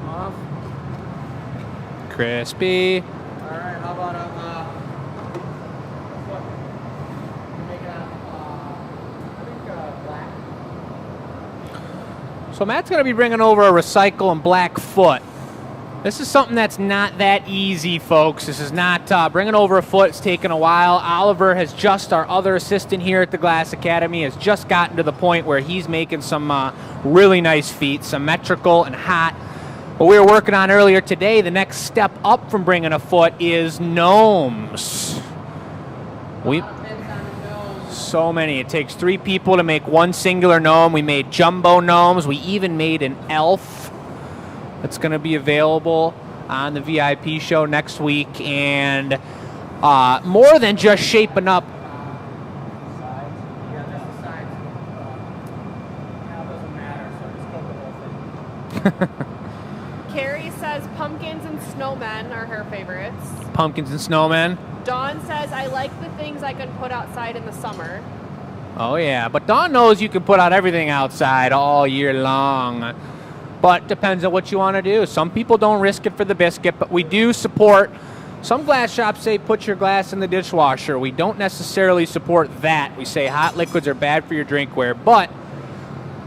Off. Crispy. All right, how about what? Make it black. So Matt's going to be bringing over a recycle and black foot. This is something that's not that easy, folks. This is not bringing over a foot. It's taken a while. Oliver has just, our other assistant here at the Glass Academy, has just gotten to the point where he's making some really nice feet, symmetrical and hot. What we were working on earlier today, the next step up from bringing a foot is gnomes. So many. It takes 3 people to make one singular gnome. We made jumbo gnomes. We even made an elf that's going to be available on the VIP show next week. And more than just shaping up. Yeah, just the sides. Now it doesn't matter, so just go the whole thing. Carrie says pumpkins and snowmen are her favorites. Pumpkins and snowmen. Dawn says, I like the things I can put outside in the summer. Oh, yeah. But Dawn knows you can put out everything outside all year long. But depends on what you want to do. Some people don't risk it for the biscuit, but we do support. Some glass shops say put your glass in the dishwasher. We don't necessarily support that. We say hot liquids are bad for your drinkware, but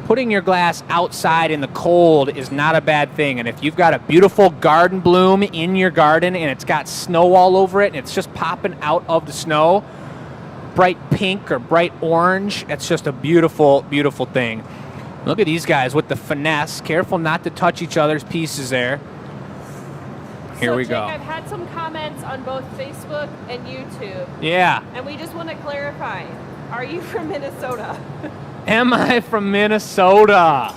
putting your glass outside in the cold is not a bad thing. And if you've got a beautiful garden bloom in your garden and it's got snow all over it and it's just popping out of the snow, bright pink or bright orange, it's just a beautiful, beautiful thing. Look at these guys with the finesse. Careful not to touch each other's pieces there. Here we Jake, go. I've had some comments on both Facebook and YouTube, Yeah. and we just want to clarify. Are you from Minnesota? Am I from Minnesota?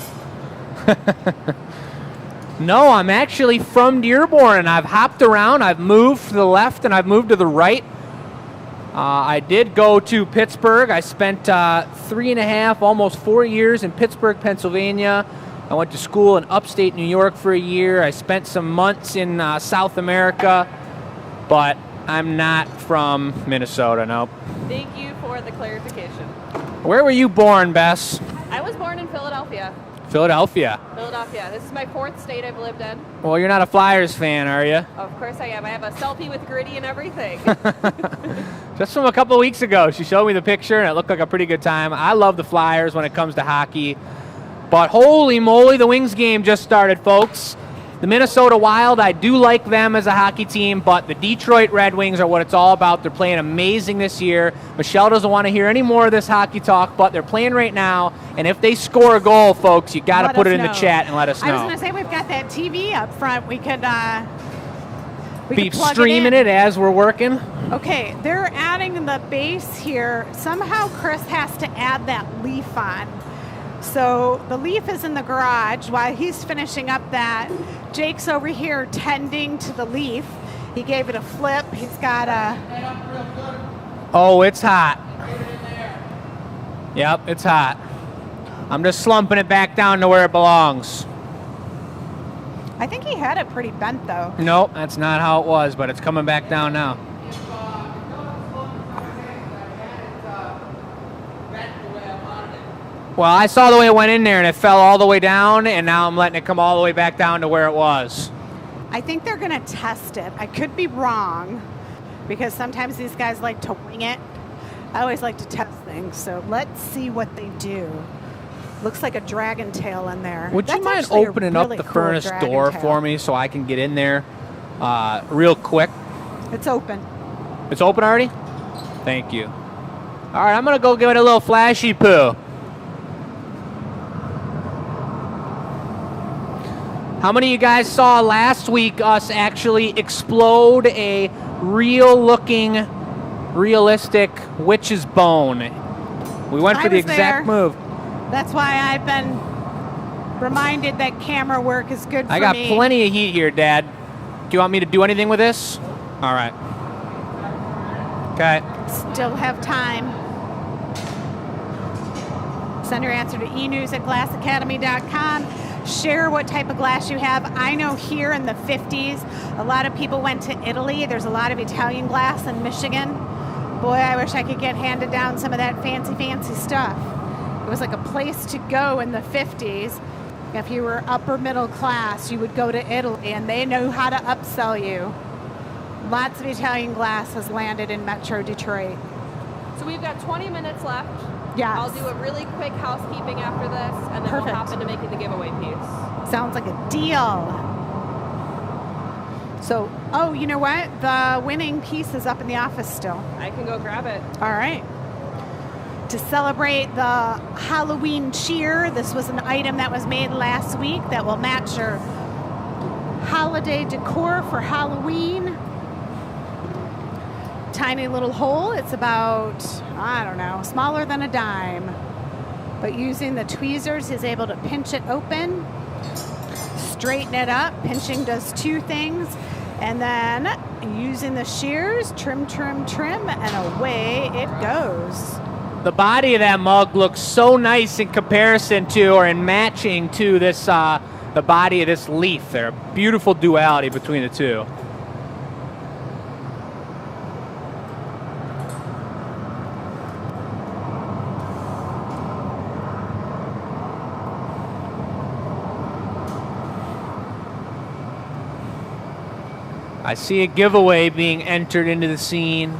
No, I'm actually from Dearborn, and I've hopped around. I've moved to the left, and I've moved to the right. I did go to Pittsburgh. I spent 3.5, almost 4 years in Pittsburgh, Pennsylvania. I went to school in upstate New York for a year. I spent some months in South America, but I'm not from Minnesota, nope. Thank you for the clarification. Where were you born, Bess? I was born in Philadelphia. Philadelphia. Philadelphia. This is my 4th state I've lived in. Well, you're not a Flyers fan, are you? Of course I am. I have a selfie with Gritty and everything. Just from a couple of weeks ago, she showed me the picture, and it looked like a pretty good time. I love the Flyers when it comes to hockey. But holy moly, the Wings game just started, folks. The Minnesota Wild, I do like them as a hockey team, but the Detroit Red Wings are what it's all about. They're playing amazing this year. Michelle doesn't want to hear any more of this hockey talk, but they're playing right now. And if they score a goal, folks, you got to put it in the chat and let us know. I was going to say, we've got that TV up front. We could be plug streaming it it as we're working. Okay, they're adding the base here. Somehow Chris has to add that leaf on. So the leaf is in the garage while he's finishing up that. Jake's over here tending to the leaf. He gave it a flip. He's got a... Oh, it's hot. Yep, it's hot. I'm just slumping it back down to where it belongs. I think he had it pretty bent, though. Nope, that's not how it was, but it's coming back down now. Well, I saw the way it went in there, and it fell all the way down, and now I'm letting it come all the way back down to where it was. I think they're going to test it. I could be wrong, because sometimes these guys like to wing it. I always like to test things, so let's see what they do. Looks like a dragon tail in there. Would you That's mind actually a opening really up the cool furnace dragon door tail. for me so I can get in there real quick? It's open. It's open already? Thank you. All right, I'm going to go give it a little flashy poo. How many of you guys saw last week us actually explode a real-looking, realistic witch's bone? We went I for the was exact there. move. That's why I've been reminded that camera work is good for me. I got plenty of heat here, Dad. Do you want me to do anything with this? All right. Okay. Still have time. Send your answer to enews@glassacademy.com. Share what type of glass you have. I know here in the 50s, a lot of people went to Italy. There's a lot of Italian glass in Michigan. Boy, I wish I could get handed down some of that fancy stuff. It was like a place to go in the 50s. If you were upper middle class, you would go to Italy, and they know how to upsell you. Lots of Italian glass has landed in Metro Detroit. So we've got 20 minutes left. Yes. I'll do a really quick housekeeping after this, and then we'll Perfect. hop into making the giveaway piece. Sounds like a deal. So, oh, you know what? The winning piece is up in the office still. I can go grab it. All right. To celebrate the Halloween cheer, this was an item that was made last week that will match your holiday decor for Halloween. Tiny little hole. It's about, I don't know, smaller than a dime. But using the tweezers, he's able to pinch it open, straighten it up. Pinching does two things. And then using the shears, trim, and away it goes. The body of that mug looks so nice in comparison to, or in matching to this, the body of this leaf. There, a beautiful duality between the two. I see a giveaway being entered into the scene.